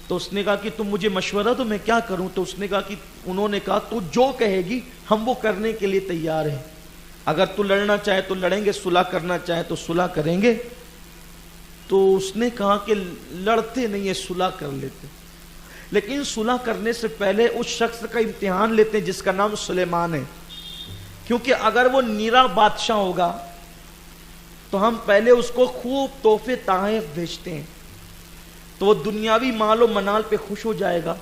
تو اس نے کہا کہ تم مجھے مشورہ دو میں کیا کروں. تو اس نے کہا کہ انہوں نے کہا تو جو کہے گی ہم وہ کرنے کے لیے تیار ہیں. اگر تو لڑنا چاہے تو لڑیں گے، صلح کرنا چاہے تو صلح کریں گے. تو اس نے کہا کہ لڑتے نہیں ہیں، صلح کر لیتے. لیکن صلح کرنے سے پہلے اس شخص کا امتحان لیتے ہیں جس کا نام سلیمان ہے، کیونکہ اگر وہ نیرا بادشاہ ہوگا تو ہم پہلے اس کو خوب تحفے تحائف بھیجتے ہیں، تو وہ دنیاوی مال و منال پہ خوش ہو جائے گا،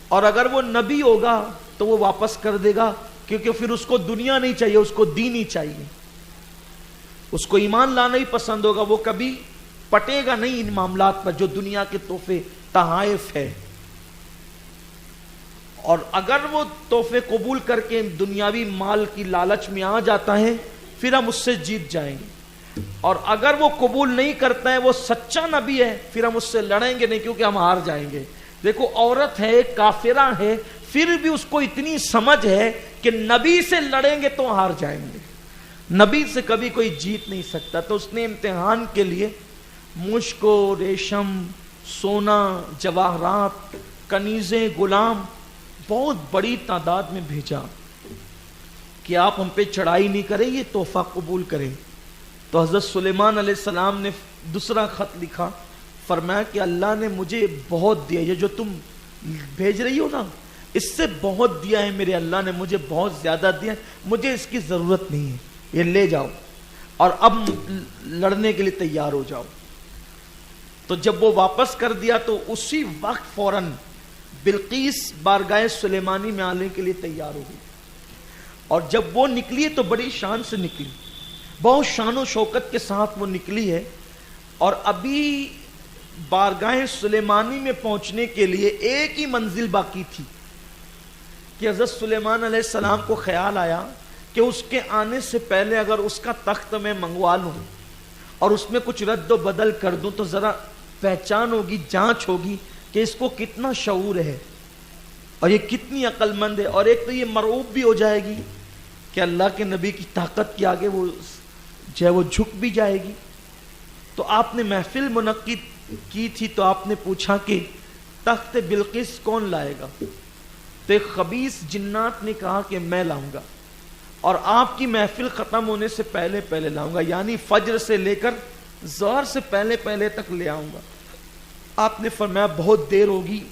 اور اگر وہ نبی ہوگا تو وہ واپس کر دے گا، کیونکہ پھر اس کو دنیا نہیں چاہیے، اس کو دین ہی چاہیے، اس کو ایمان لانا ہی پسند ہوگا، وہ کبھی پٹے گا نہیں ان معاملات پر جو دنیا کے تحفے تحائف ہے۔ اور اگر وہ تحفے قبول کر کے دنیاوی مال کی لالچ میں آ جاتا ہے پھر ہم اس سے جیت جائیں گے، اور اگر وہ قبول نہیں کرتا ہے، وہ سچا نبی ہے، پھر ہم اس سے لڑیں گے نہیں، کیونکہ ہم ہار جائیں گے۔ دیکھو عورت ہے، کافرہ ہے، پھر بھی اس کو اتنی سمجھ ہے کہ نبی سے لڑیں گے تو ہار جائیں گے، نبی سے کبھی کوئی جیت نہیں سکتا۔ تو اس نے امتحان کے لیے مشک و ریشم، سونا، جواہرات، کنیزیں، غلام بہت بڑی تعداد میں بھیجا کہ آپ ہم پہ چڑھائی نہیں کریں، یہ تحفہ قبول کریں۔ تو حضرت سلیمان علیہ السلام نے دوسرا خط لکھا، فرمایا کہ اللہ نے مجھے بہت دیا، یہ جو تم بھیج رہی ہو نا اس سے بہت دیا ہے، میرے اللہ نے مجھے بہت زیادہ دیا ہے، مجھے اس کی ضرورت نہیں ہے، یہ لے جاؤ اور اب لڑنے کے لیے تیار ہو جاؤ۔ تو جب وہ واپس کر دیا تو اسی وقت فوراً بلقیس بارگاہ سلیمانی میں آنے کے لیے تیار ہو گئی، اور جب وہ نکلی تو بڑی شان سے نکلی، بہت شان و شوکت کے ساتھ وہ نکلی ہے، اور ابھی بارگاہ سلیمانی میں پہنچنے کے لیے ایک ہی منزل باقی تھی کہ حضرت سلیمان علیہ السلام کو خیال آیا کہ اس کے آنے سے پہلے اگر اس کا تخت میں منگوا لوں اور اس میں کچھ رد و بدل کر دوں تو ذرا پہچان ہوگی، جانچ ہوگی کہ اس کو کتنا شعور ہے اور یہ کتنی عقل مند ہے، اور ایک تو یہ مرعوب بھی ہو جائے گی کہ اللہ کے نبی کی طاقت کے آگے وہ جو ہے وہ جھک بھی جائے گی۔ تو آپ نے محفل منعقد کی تھی، تو آپ نے پوچھا کہ تخت بلقیس کون لائے گا؟ تو ایک خبیث جنات نے کہا کہ میں لاؤں گا، اور آپ کی محفل ختم ہونے سے پہلے پہلے لاؤں گا، یعنی فجر سے لے کر ظہر سے پہلے پہلے تک لے آؤں گا۔ آپ نے فرمایا بہت دیر ہوگی،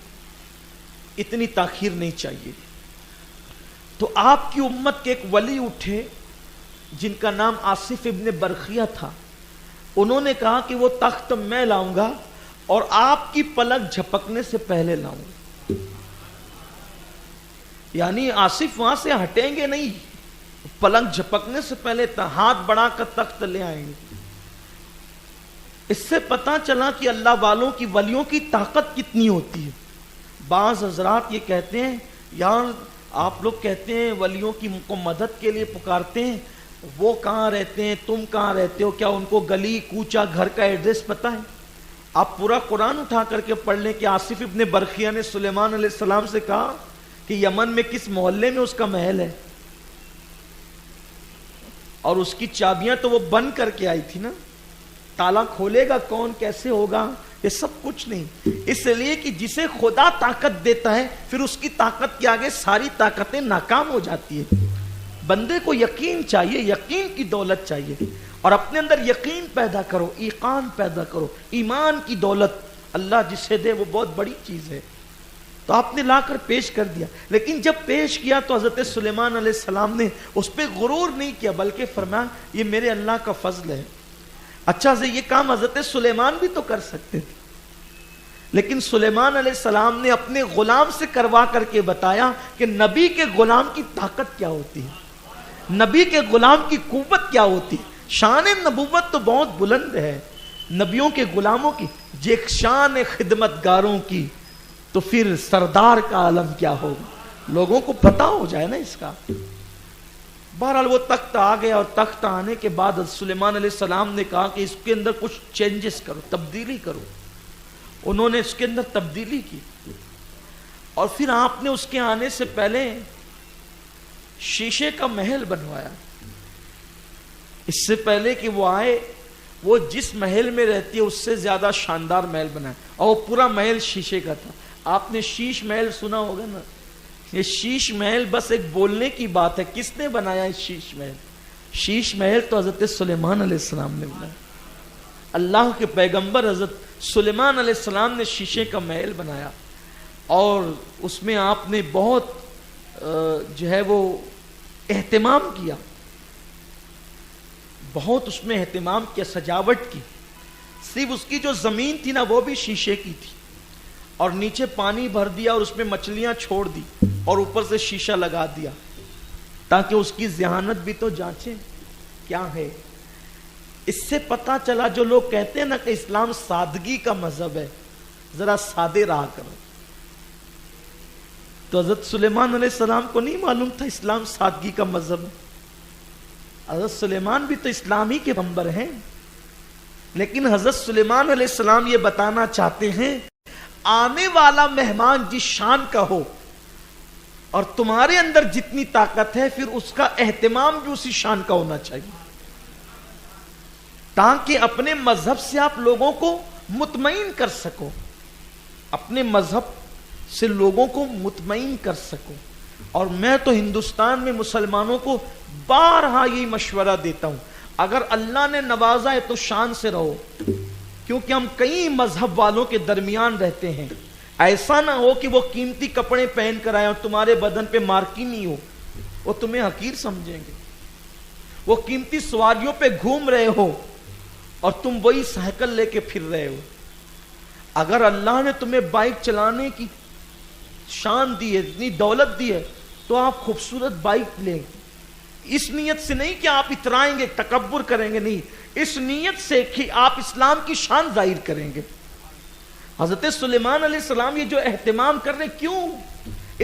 اتنی تاخیر نہیں چاہیے۔ تو آپ کی امت کے ایک ولی اٹھے جن کا نام آصف ابن برخیہ تھا، انہوں نے کہا کہ وہ تخت میں لاؤں گا اور آپ کی پلک جھپکنے سے پہلے لاؤں گا، یعنی آصف وہاں سے ہٹیں گے نہیں، پلک جھپکنے سے پہلے ہاتھ بڑھا کر تخت لے آئیں گے۔ اس سے پتا چلا کہ اللہ والوں کی ولیوں کی طاقت کتنی ہوتی ہے۔ بعض حضرات یہ کہتے ہیں یار آپ لوگ کہتے ہیں ولیوں کی کو مدد کے لیے پکارتے ہیں، وہ کہاں رہتے ہیں، تم کہاں رہتے ہو، کیا ان کو گلی کوچا گھر کا ایڈریس پتا ہے؟ آپ پورا قرآن اٹھا کر کے پڑھ لیں کہ آصف ابن برخیہ نے سلیمان علیہ السلام سے کہا کہ یمن میں کس محلے میں اس کا محل ہے، اور اس کی چابیاں تو وہ بند کر کے آئی تھی نا، تالا کھولے گا کون، کیسے ہوگا، یہ سب کچھ نہیں، اس لیے کہ جسے خدا طاقت دیتا ہے پھر اس کی طاقت کے آگے ساری طاقتیں ناکام ہو جاتی ہیں۔ بندے کو یقین چاہیے، یقین کی دولت چاہیے، اور اپنے اندر یقین پیدا کرو، ایقان پیدا کرو، ایمان کی دولت اللہ جسے دے وہ بہت بڑی چیز ہے۔ تو آپ نے لا کر پیش کر دیا، لیکن جب پیش کیا تو حضرت سلیمان علیہ السلام نے اس پہ غرور نہیں کیا، بلکہ فرمایا یہ میرے اللہ کا فضل ہے۔ اچھا سے یہ کام حضرت سلیمان بھی تو کر سکتے تھے، لیکن سلیمان علیہ السلام نے اپنے غلام سے کروا کر کے بتایا کہ نبی کے غلام کی طاقت کیا ہوتی ہے، نبی کے غلام کی قوت کیا ہوتی ہے۔ شان نبوت تو بہت بلند ہے نبیوں کے غلاموں کی، ایک شان خدمت گاروں کی، تو پھر سردار کا عالم کیا ہوگا، لوگوں کو پتا ہو جائے نا اس کا۔ بہرحال وہ تخت آ گیا، اور تخت آنے کے بعد سلیمان علیہ السلام نے کہا کہ اس کے اندر کچھ چینجز کرو، تبدیلی کرو۔ انہوں نے اس کے اندر تبدیلی کی، اور پھر آپ نے اس کے آنے سے پہلے شیشے کا محل بنوایا۔ اس سے پہلے کہ وہ آئے، وہ جس محل میں رہتی ہے اس سے زیادہ شاندار محل بنایا، اور وہ پورا محل شیشے کا تھا۔ آپ نے شیش محل سنا ہوگا نا، یہ شیش محل بس ایک بولنے کی بات ہے، کس نے بنایا ہے شیش محل؟ شیش محل تو حضرت سلیمان علیہ السلام نے بنایا، اللہ کے پیغمبر حضرت سلیمان علیہ السلام نے شیشے کا محل بنایا، اور اس میں آپ نے بہت جو ہے وہ اہتمام کیا، بہت اس میں اہتمام کیا، سجاوٹ کی. صرف اس کی جو زمین تھی نا وہ بھی شیشے کی تھی، اور نیچے پانی بھر دیا اور اس میں مچھلیاں چھوڑ دی اور اوپر سے شیشہ لگا دیا تاکہ اس کی ذہانت بھی تو جانچیں کیا ہے. اس سے پتا چلا جو لوگ کہتے ہیں نا کہ اسلام سادگی کا مذہب ہے، ذرا سادے رہا کرو. تو حضرت سلیمان علیہ السلام کو نہیں معلوم تھا اسلام سادگی کا مذہب ہے. حضرت سلیمان بھی تو اسلامی کے پیغمبر ہیں، لیکن حضرت سلیمان علیہ السلام یہ بتانا چاہتے ہیں آنے والا مہمان جس شان کا ہو اور تمہارے اندر جتنی طاقت ہے پھر اس کا اہتمام بھی اسی شان کا ہونا چاہیے، تاکہ اپنے مذہب سے آپ لوگوں کو مطمئن کر سکو، اپنے مذہب سے لوگوں کو مطمئن کر سکو. اور میں تو ہندوستان میں مسلمانوں کو بارہا یہی مشورہ دیتا ہوں، اگر اللہ نے نوازا ہے تو شان سے رہو، کیونکہ ہم کئی مذہب والوں کے درمیان رہتے ہیں. ایسا نہ ہو کہ وہ قیمتی کپڑے پہن کر آئے اور تمہارے بدن پہ مارکی نہیں ہو، وہ تمہیں حقیر سمجھیں گے. وہ قیمتی سواریوں پہ گھوم رہے ہو اور تم وہی سائیکل لے کے پھر رہے ہو. اگر اللہ نے تمہیں بائک چلانے کی شان دی ہے، اتنی دولت دی ہے، تو آپ خوبصورت بائک لیں. اس نیت سے نہیں کہ آپ اترائیں گے، تکبر کریں گے، نہیں، اس نیت سے کہ آپ اسلام کی شان ظاہر کریں گے. حضرت سلیمان علیہ السلام یہ جو اہتمام کر رہے، کیوں؟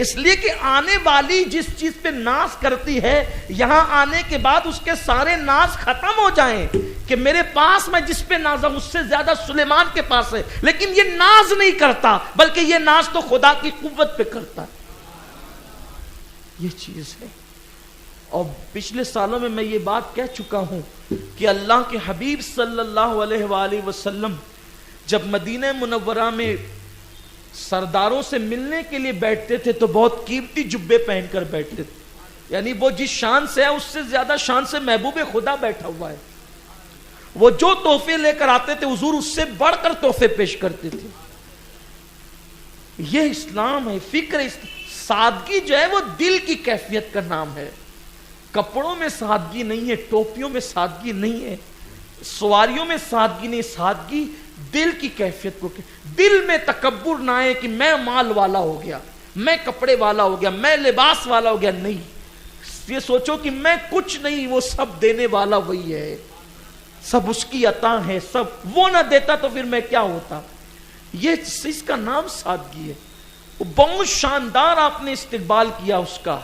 اس لیے کہ آنے والی جس چیز پہ ناز کرتی ہے، یہاں آنے کے بعد اس کے سارے ناز ختم ہو جائیں کہ میرے پاس میں جس پہ ناز ہوں اس سے زیادہ سلیمان کے پاس ہے. لیکن یہ ناز نہیں کرتا، بلکہ یہ ناز تو خدا کی قوت پہ کرتا ہے. یہ چیز ہے. اور پچھلے سالوں میں یہ بات کہہ چکا ہوں کہ اللہ کے حبیب صلی اللہ علیہ وآلہ وسلم جب مدینہ منورہ میں سرداروں سے ملنے کے لیے بیٹھتے تھے تو بہت قیمتی جبے پہن کر بیٹھتے تھے. یعنی وہ جس شان سے ہے اس سے زیادہ شان سے محبوب خدا بیٹھا ہوا ہے. وہ جو تحفے لے کر آتے تھے حضور اس سے بڑھ کر تحفے پیش کرتے تھے. یہ اسلام ہے. فکر سادگی جو ہے وہ دل کی کیفیت کا نام ہے. کپڑوں میں سادگی نہیں ہے، ٹوپیوں میں سادگی نہیں ہے، سواریوں میں سادگی نہیں. سادگی دل کی کیفیت کو، دل میں تکبر نہ آئے کہ میں مال والا ہو گیا، میں کپڑے والا ہو گیا، میں لباس والا ہو گیا. نہیں، یہ سوچو کہ میں کچھ نہیں، وہ سب دینے والا وہی ہے، سب اس کی عطا ہے. سب وہ نہ دیتا تو پھر میں کیا ہوتا. یہ اس کا نام سادگی ہے. بہت شاندار آپ نے استقبال کیا اس کا.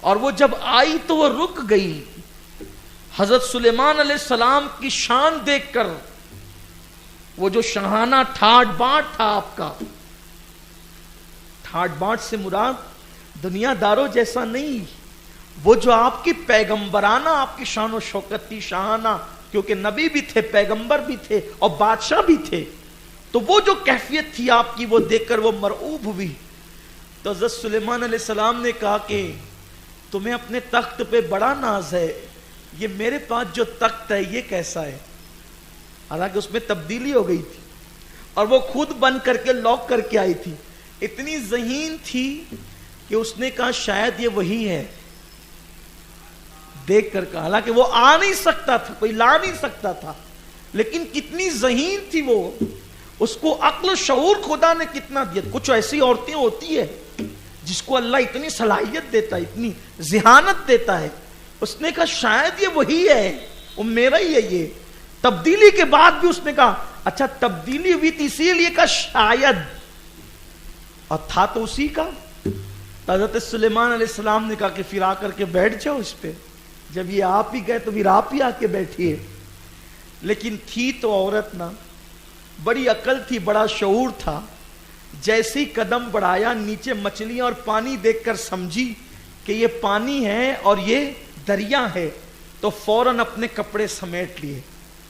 اور وہ جب آئی تو وہ رک گئی. حضرت سلیمان علیہ السلام کی شان دیکھ کر، وہ جو شاہانہ ٹھاٹ باٹ تھا آپ کا، ٹھاٹ باٹ سے مراد دنیا داروں جیسا نہیں، وہ جو آپ کی پیغمبرانہ آپ کی شان و شوکت تھی، شاہانہ، کیونکہ نبی بھی تھے، پیغمبر بھی تھے اور بادشاہ بھی تھے. تو وہ جو کیفیت تھی آپ کی وہ دیکھ کر وہ مرعوب ہوئی. تو حضرت سلیمان علیہ السلام نے کہا کہ تمہیں اپنے تخت پہ بڑا ناز ہے، یہ میرے پاس جو تخت ہے یہ کیسا ہے. حالانکہ اس میں تبدیلی ہو گئی تھی اور وہ خود بند کر کے لاک کر کے آئی تھی. اتنی ذہین تھی کہ اس نے کہا شاید یہ وہی ہے. دیکھ کر کہا، حالانکہ وہ آ نہیں سکتا تھا، کوئی لا نہیں سکتا تھا، لیکن کتنی ذہین تھی وہ. اس کو عقل و شعور خدا نے کتنا دیا. کچھ ایسی عورتیں ہوتی ہے جس کو اللہ اتنی صلاحیت دیتا ہے، اتنی ذہانت دیتا ہے. اس نے کہا شاید یہ وہی ہے، وہ میرا ہی ہے. یہ تبدیلی کے بعد بھی اس نے کہا اچھا تبدیلی ہوئی تھی اسی لیے کہا شاید، اور تھا تو اسی کا. حضرت سلیمان علیہ السلام نے کہا کہ پھر آ کر کے بیٹھ جاؤ اس پہ. جب یہ آپ ہی گئے تو پھر آپ ہی آ کے بیٹھیے. لیکن تھی تو عورت نا، بڑی عقل تھی، بڑا شعور تھا. جیسے ہی قدم بڑھایا نیچے مچھلیاں اور پانی دیکھ کر سمجھی کہ یہ پانی ہے اور یہ دریا ہے، تو فوراً اپنے کپڑے سمیٹ لیے.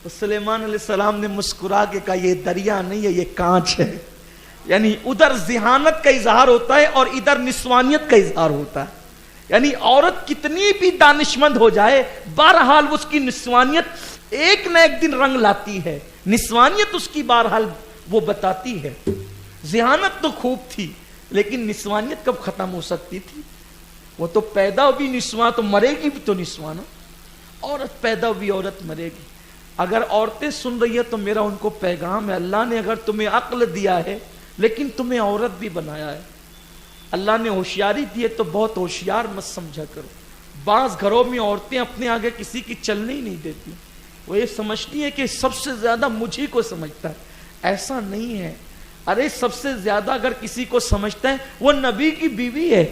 تو سلیمان علیہ السلام نے مسکرا کے کہا یہ دریا نہیں ہے، یہ کانچ ہے. یعنی ادھر ذہانت کا اظہار ہوتا ہے اور ادھر نسوانیت کا اظہار ہوتا ہے. یعنی عورت کتنی بھی دانشمند ہو جائے، بہرحال اس کی نسوانیت ایک نہ ایک دن رنگ لاتی ہے. نسوانیت اس کی بہرحال وہ بتاتی ہے. ذہانت تو خوب تھی لیکن نسوانیت کب ختم ہو سکتی تھی؟ وہ تو پیدا بھی نسواں تو مرے گی بھی تو نسواں نا. عورت پیدا ہوئی عورت مرے گی. اگر عورتیں سن رہی ہے تو میرا ان کو پیغام ہے, اللہ نے اگر تمہیں عقل دیا ہے لیکن تمہیں عورت بھی بنایا ہے. اللہ نے ہوشیاری دی ہے تو بہت ہوشیار مت سمجھا کرو. بعض گھروں میں عورتیں اپنے آگے کسی کی چلنے ہی نہیں دیتی, وہ یہ سمجھتی ہے کہ سب سے زیادہ مجھے کو سمجھتا ہے. ایسا نہیں ہے. ارے سب سے زیادہ اگر کسی کو سمجھتا ہے وہ نبی کی بیوی ہے,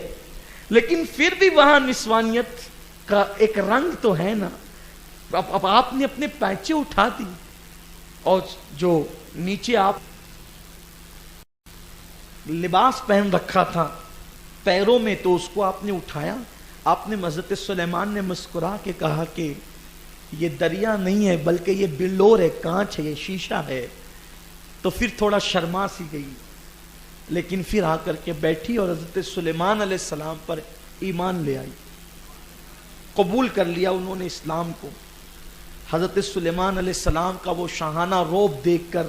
لیکن پھر بھی وہاں نسوانیت کا ایک رنگ تو ہے نا. اب آپ نے اپنے پیچے اٹھا دی اور جو نیچے آپ لباس پہن رکھا تھا پیروں میں تو اس کو آپ نے اٹھایا. آپ نے حضرت سلیمان نے مسکرا کے کہا کہ یہ دریا نہیں ہے بلکہ یہ بلور ہے, کانچ ہے, یہ شیشہ ہے. تو پھر تھوڑا شرما سی گئی لیکن پھر آ کر کے بیٹھی اور حضرت سلیمان علیہ السلام پر ایمان لے آئی, قبول کر لیا انہوں نے اسلام کو. حضرت سلیمان علیہ السلام کا وہ شاہانہ روب دیکھ کر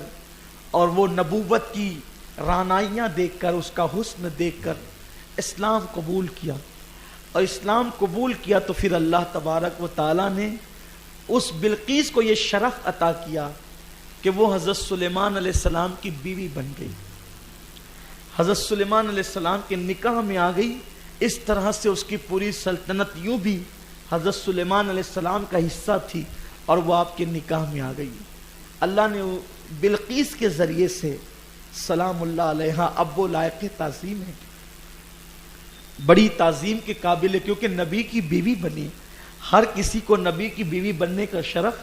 اور وہ نبوت کی رانائیاں دیکھ کر, اس کا حسن دیکھ کر اسلام قبول کیا. اور اسلام قبول کیا تو پھر اللہ تبارک و تعالی نے اس بلقیس کو یہ شرف عطا کیا کہ وہ حضرت سلیمان علیہ السلام کی بیوی بن گئی. حضرت سلیمان علیہ السلام کے نکاح میں آ گئی. اس طرح سے اس کی پوری سلطنت یوں بھی حضرت سلیمان علیہ السلام کا حصہ تھی اور وہ آپ کے نکاح میں آ گئی. اللہ نے بلقیس کے ذریعے سے سلام اللہ علیہا اب وہ لائق تعظیم ہے, بڑی تعظیم کے قابل ہے کیونکہ نبی کی بیوی بنی. ہر کسی کو نبی کی بیوی بننے کا شرف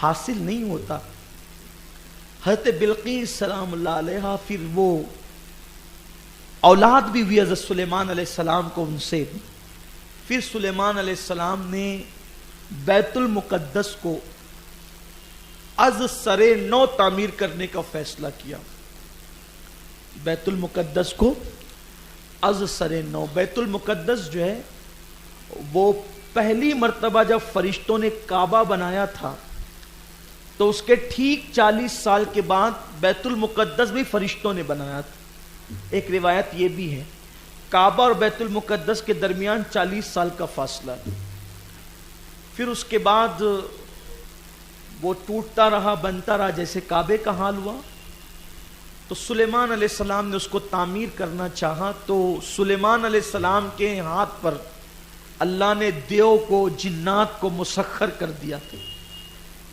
حاصل نہیں ہوتا. حضرت بلقیس سلام اللہ علیہا پھر وہ اولاد بھی ہوئی حضرت سلیمان علیہ السلام کو ان سے. پھر سلیمان علیہ السلام نے بیت المقدس کو از سر نو تعمیر کرنے کا فیصلہ کیا. بیت المقدس کو از سر نو. بیت المقدس جو ہے وہ پہلی مرتبہ جب فرشتوں نے کعبہ بنایا تھا تو اس کے ٹھیک 40 سال کے بعد بیت المقدس بھی فرشتوں نے بنایا تھا. ایک روایت یہ بھی ہے کعبہ اور بیت المقدس کے درمیان 40 سال کا فاصلہ ہے. پھر اس کے بعد وہ ٹوٹتا رہا, بنتا رہا, جیسے کعبے کا حال ہوا. تو سلیمان علیہ السلام نے اس کو تعمیر کرنا چاہا تو سلیمان علیہ السلام کے ہاتھ پر اللہ نے دیو کو, جنات کو مسخر کر دیا تھا.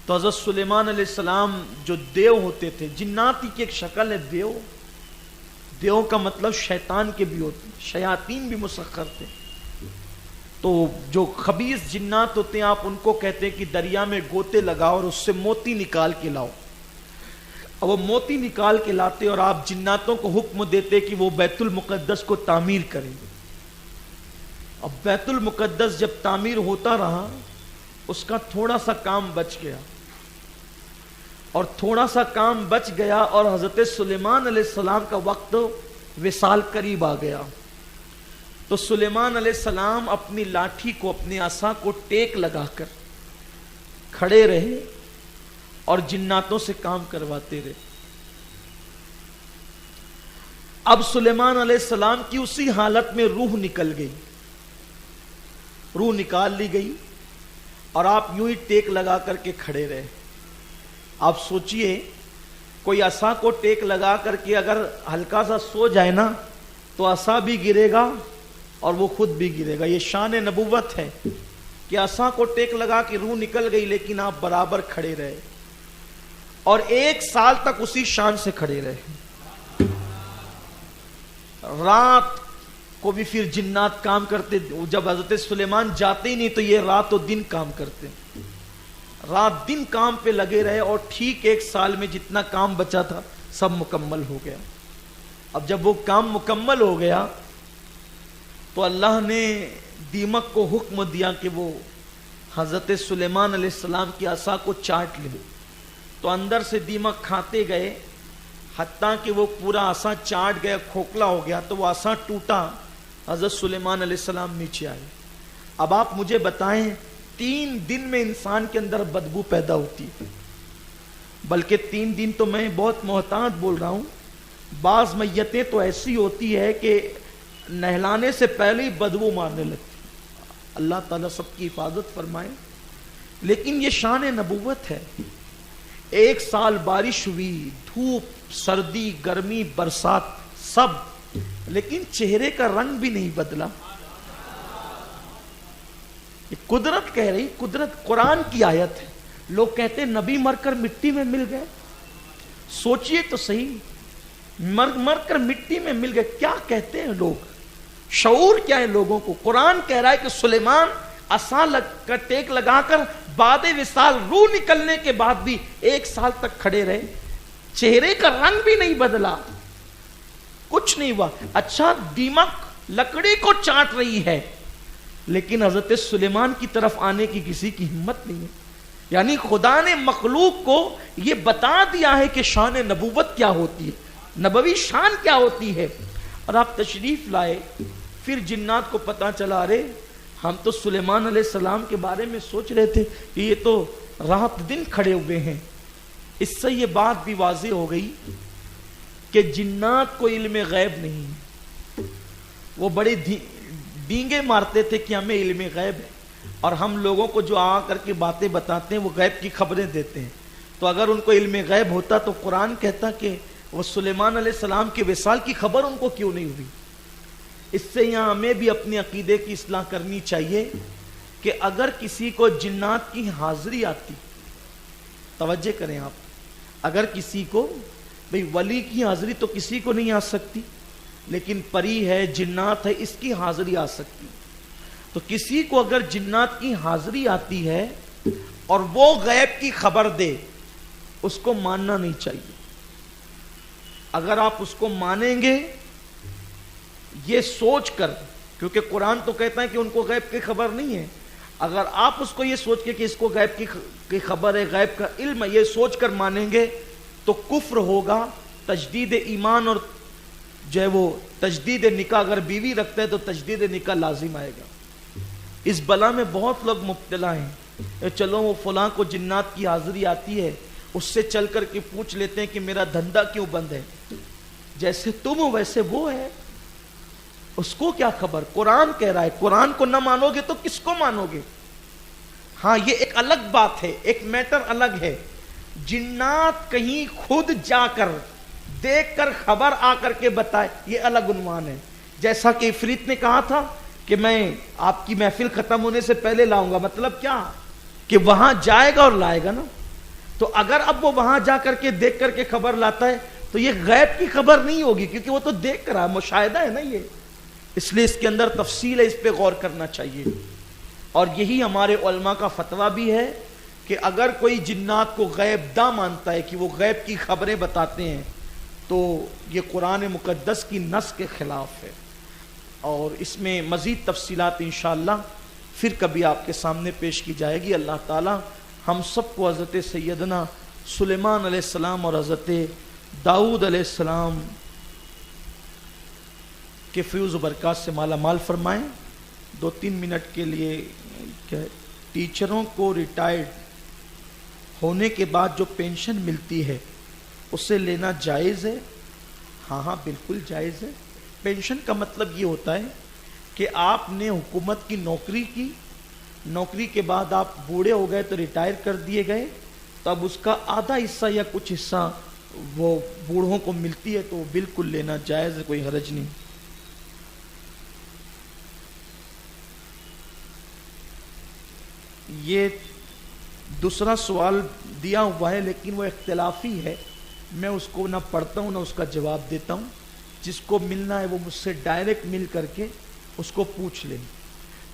تو حضرت سلیمان علیہ السلام جو دیو ہوتے تھے, جنات کی ایک شکل ہے دیو. دیو کا مطلب شیطان کے بھی ہوتے, شیاطین بھی مسخر تھے. تو جو خبیث جنات ہوتے ہیں آپ ان کو کہتے ہیں کہ دریا میں گوتے لگاؤ اور اس سے موتی نکال کے لاؤ. اور وہ موتی نکال کے لاتے اور آپ جناتوں کو حکم دیتے کہ وہ بیت المقدس کو تعمیر کریں. اب بیت المقدس جب تعمیر ہوتا رہا اس کا تھوڑا سا کام بچ گیا, اور تھوڑا سا کام بچ گیا اور حضرت سلیمان علیہ السلام کا وقت وصال قریب آ گیا. تو سلیمان علیہ السلام اپنی لاٹھی کو, اپنے عصا کو ٹیک لگا کر کھڑے رہے اور جناتوں سے کام کرواتے رہے. اب سلیمان علیہ السلام کی اسی حالت میں روح نکل گئی, روح نکال لی گئی اور آپ یوں ہی ٹیک لگا کر کے کھڑے رہے. آپ سوچئے کوئی عصا کو ٹیک لگا کر کے اگر ہلکا سا سو جائے نا تو عصا بھی گرے گا اور وہ خود بھی گرے گا. یہ شان نبوت ہے کہ عصا کو ٹیک لگا کے روح نکل گئی لیکن آپ برابر کھڑے رہے اور 1 سال تک اسی شان سے کھڑے رہے. رات کو بھی پھر جنات کام کرتے, جب حضرت سلیمان جاتے ہی نہیں تو یہ رات و دن کام کرتے, رات دن کام پہ لگے رہے اور ٹھیک 1 سال میں جتنا کام بچا تھا سب مکمل ہو گیا. اب جب وہ کام مکمل ہو گیا تو اللہ نے دیمک کو حکم دیا کہ وہ حضرت سلیمان علیہ السلام کی عصا کو چاٹ لے. تو اندر سے دیمک کھاتے گئے حتیٰ کہ وہ پورا عصا چاٹ گیا, کھوکھلا ہو گیا. تو وہ عصا ٹوٹا, حضرت سلیمان علیہ السلام نیچے آئے. اب آپ مجھے بتائیں 3 دن میں انسان کے اندر بدبو پیدا ہوتی ہے, بلکہ 3 دن تو میں بہت محتاط بول رہا ہوں, بعض میتیں تو ایسی ہوتی ہے کہ نہلانے سے پہلے ہی بدبو مارنے لگتی. اللہ تعالیٰ سب کی حفاظت فرمائے. لیکن یہ شان نبوت ہے. 1 سال بارش ہوئی، دھوپ، سردی، گرمی، برسات سب، لیکن چہرے کا رنگ بھی نہیں بدلا. یہ قدرت کہہ رہی، قدرت قرآن کی آیت ہے. لوگ کہتے ہیں نبی مر کر مٹی میں مل گئے. سوچئے تو صحیح، مر کر مٹی میں مل گئے، کیا کہتے ہیں لوگ؟ شعور کیا ہے لوگوں کو؟ قرآن کہہ رہا ہے کہ سلیمان عصا کا ٹیک لگا کر بعد وصال روح نکلنے کے بعد بھی 1 سال تک کھڑے رہے، چہرے کا رنگ بھی نہیں بدلا، کچھ نہیں ہوا. اچھا دیمک لکڑی کو چاٹ رہی ہے، لیکن حضرت سلیمان کی طرف آنے کی کسی کی ہمت نہیں ہے. یعنی خدا نے مخلوق کو یہ بتا دیا ہے کہ شان نبوت کیا ہوتی ہے، نبوی شان کیا ہوتی ہے. اور آپ تشریف لائے، پھر جنات کو پتا چلا، رے ہم تو سلیمان علیہ السلام کے بارے میں سوچ رہے تھے کہ یہ تو رات دن کھڑے ہوئے ہیں. اس سے یہ بات بھی واضح ہو گئی کہ جنات کو علم غیب نہیں. وہ بڑے ڈینگے مارتے تھے کہ ہمیں علم غیب ہے، اور ہم لوگوں کو جو آ کر کے باتیں بتاتے ہیں وہ غیب کی خبریں دیتے ہیں. تو اگر ان کو علم غیب ہوتا تو قرآن کہتا کہ وہ سلیمان علیہ السلام کے وصال کی خبر ان کو کیوں نہیں ہوئی. اس سے یہاں ہمیں بھی اپنے عقیدے کی اصلاح کرنی چاہیے کہ اگر کسی کو جنات کی حاضری آتی، توجہ کریں آپ، اگر کسی کو، بھئی ولی کی حاضری تو کسی کو نہیں آ سکتی، لیکن پری ہے، جنات ہے، اس کی حاضری آ سکتی. تو کسی کو اگر جنات کی حاضری آتی ہے اور وہ غیب کی خبر دے، اس کو ماننا نہیں چاہیے. اگر آپ اس کو مانیں گے یہ سوچ کر، کیونکہ قرآن تو کہتا ہے کہ ان کو غیب کی خبر نہیں ہے، اگر آپ اس کو یہ سوچ کے کہ اس کو غیب کی خبر ہے، غیب کا علم ہے، یہ سوچ کر مانیں گے تو کفر ہوگا. تجدید ایمان اور جو ہے وہ تجدید نکاح، اگر بیوی رکھتا ہے تو تجدید نکاح لازم آئے گا. اس بلا میں بہت لوگ مبتلا ہیں. چلو وہ فلاں کو جنات کی حاضری آتی ہے، اس سے چل کر کے پوچھ لیتے ہیں کہ میرا دھندا کیوں بند ہے. جیسے تم ہو ویسے وہ ہے، اس کو کیا خبر؟ قرآن کہہ رہا ہے. قرآن کو نہ مانو گے تو کس کو مانو گے؟ ہاں یہ ایک الگ بات ہے، ایک میٹر الگ ہے. جنات کہیں خود جا کر دیکھ کر خبر آ کر کے بتائے، یہ الگ عنوان ہے. جیسا کہ عفریت نے کہا تھا کہ میں آپ کی محفل ختم ہونے سے پہلے لاؤں گا. مطلب کیا کہ وہاں جائے گا اور لائے گا نا. تو اگر اب وہ وہاں جا کر کے دیکھ کر کے خبر لاتا ہے تو یہ غیب کی خبر نہیں ہوگی، کیونکہ وہ تو دیکھ کر آیا، مشاہدہ ہے نا یہ. اس لیے اس کے اندر تفصیل ہے، اس پہ غور کرنا چاہیے. اور یہی ہمارے علماء کا فتویٰ بھی ہے کہ اگر کوئی جنات کو غیب داں مانتا ہے کہ وہ غیب کی خبریں بتاتے ہیں تو یہ قرآن مقدس کی نص کے خلاف ہے. اور اس میں مزید تفصیلات انشاءاللہ پھر کبھی آپ کے سامنے پیش کی جائے گی. اللہ تعالی ہم سب کو حضرت سیدنا سلیمان علیہ السلام اور حضرت داؤد علیہ السلام کے فیوز و برکات سے مالا مال فرمائیں. 2-3 منٹ کے لیے ٹیچروں کو ریٹائرڈ ہونے کے بعد جو پینشن ملتی ہے اسے لینا جائز ہے؟ ہاں بالکل جائز ہے. پینشن کا مطلب یہ ہوتا ہے کہ آپ نے حکومت کی نوکری کی، نوکری کے بعد آپ بوڑھے ہو گئے تو ریٹائر کر دیے گئے، تو اب اس کا آدھا حصہ یا کچھ حصہ وہ بوڑھوں کو ملتی ہے، تو وہ بالکل لینا جائز ہے، کوئی حرج نہیں. یہ دوسرا سوال دیا ہوا ہے لیکن وہ اختلافی ہے، میں اس کو نہ پڑھتا ہوں نہ اس کا جواب دیتا ہوں. جس کو ملنا ہے وہ مجھ سے ڈائریکٹ مل کر کے اس کو پوچھ لیں.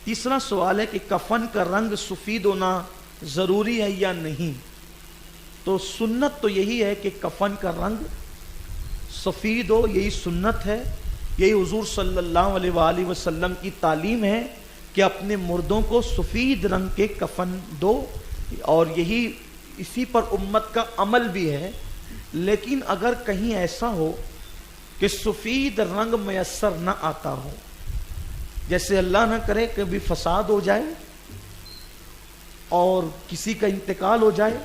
تیسرا سوال ہے کہ کفن کا رنگ سفید ہونا ضروری ہے یا نہیں. تو سنت تو یہی ہے کہ کفن کا رنگ سفید ہو، یہی سنت ہے، یہی حضور صلی اللہ علیہ وآلہ وسلم کی تعلیم ہے کہ اپنے مردوں کو سفید رنگ کے کفن دو، اور یہی اسی پر امت کا عمل بھی ہے. لیکن اگر کہیں ایسا ہو کہ سفید رنگ میسر نہ آتا ہو، جیسے اللہ نہ کرے کبھی فساد ہو جائے اور کسی کا انتقال ہو جائے،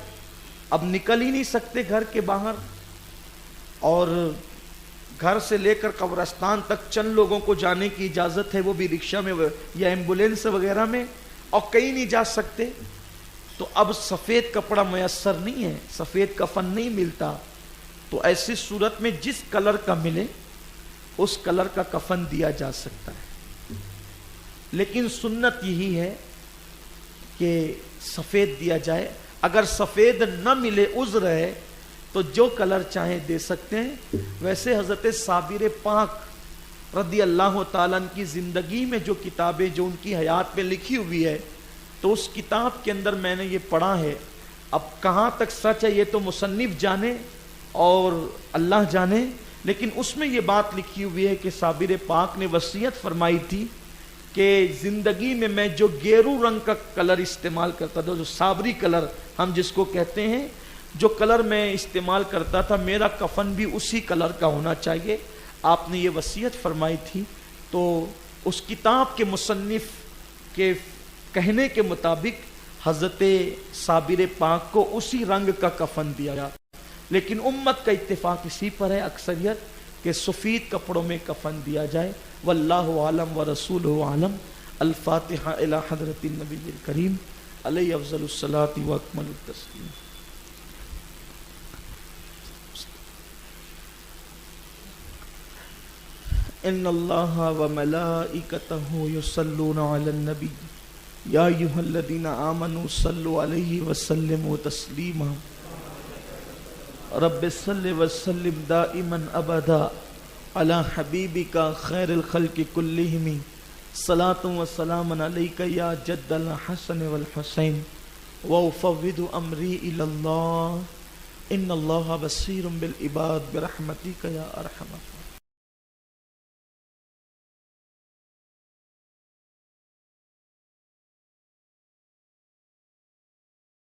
اب نکل ہی نہیں سکتے گھر کے باہر، اور گھر سے لے کر قبرستان تک چند لوگوں کو جانے کی اجازت ہے، وہ بھی رکشہ میں یا ایمبولینس وغیرہ میں، اور کئی نہیں جا سکتے، تو اب سفید کپڑا میسر نہیں ہے، سفید کفن نہیں ملتا، تو ایسی صورت میں جس کلر کا ملے اس کلر کا کفن دیا جا سکتا ہے، لیکن سنت یہی ہے کہ سفید دیا جائے۔ اگر سفید نہ ملے، عذر ہے، تو جو کلر چاہیں دے سکتے ہیں۔ ویسے حضرت صابر پاک رضی اللہ تعالیٰ عنہ کی زندگی میں جو کتابیں جو ان کی حیات میں لکھی ہوئی ہے، تو اس کتاب کے اندر میں نے یہ پڑھا ہے، اب کہاں تک سچ ہے یہ تو مصنف جانے اور اللہ جانے، لیکن اس میں یہ بات لکھی ہوئی ہے کہ صابر پاک نے وصیت فرمائی تھی کہ زندگی میں میں جو گیرو رنگ کا کلر استعمال کرتا تھا، جو صابری کلر ہم جس کو کہتے ہیں، جو کلر میں استعمال کرتا تھا، میرا کفن بھی اسی کلر کا ہونا چاہیے، آپ نے یہ وصیت فرمائی تھی۔ تو اس کتاب کے مصنف کے کہنے کے مطابق حضرت صابر پاک کو اسی رنگ کا کفن دیا گیا، لیکن امت کا اتفاق اسی پر ہے اکثریت کہ سفید کپڑوں میں کفن دیا جائے۔ واللہ عالم ورسولہ عالم۔ الفاتحہ الی حضرت النبی الکریم علیہ افضل الصلاۃ و اکمل التسلیم۔ ان اللہ وملائکتہ یصلون علی النبی یا ایھا الذین آمنوا صلوا علیہ وسلموا تسلیما۔ رب صل وسلم دائما ابدا علی حبیبک خیر الخلق کلہم، صلاۃ و سلام علیک یا جد الحسن والحسین، وافوض امری الی اللہ، ان اللہ بصیر بالعباد برحمتک یا ارحم الراحمین۔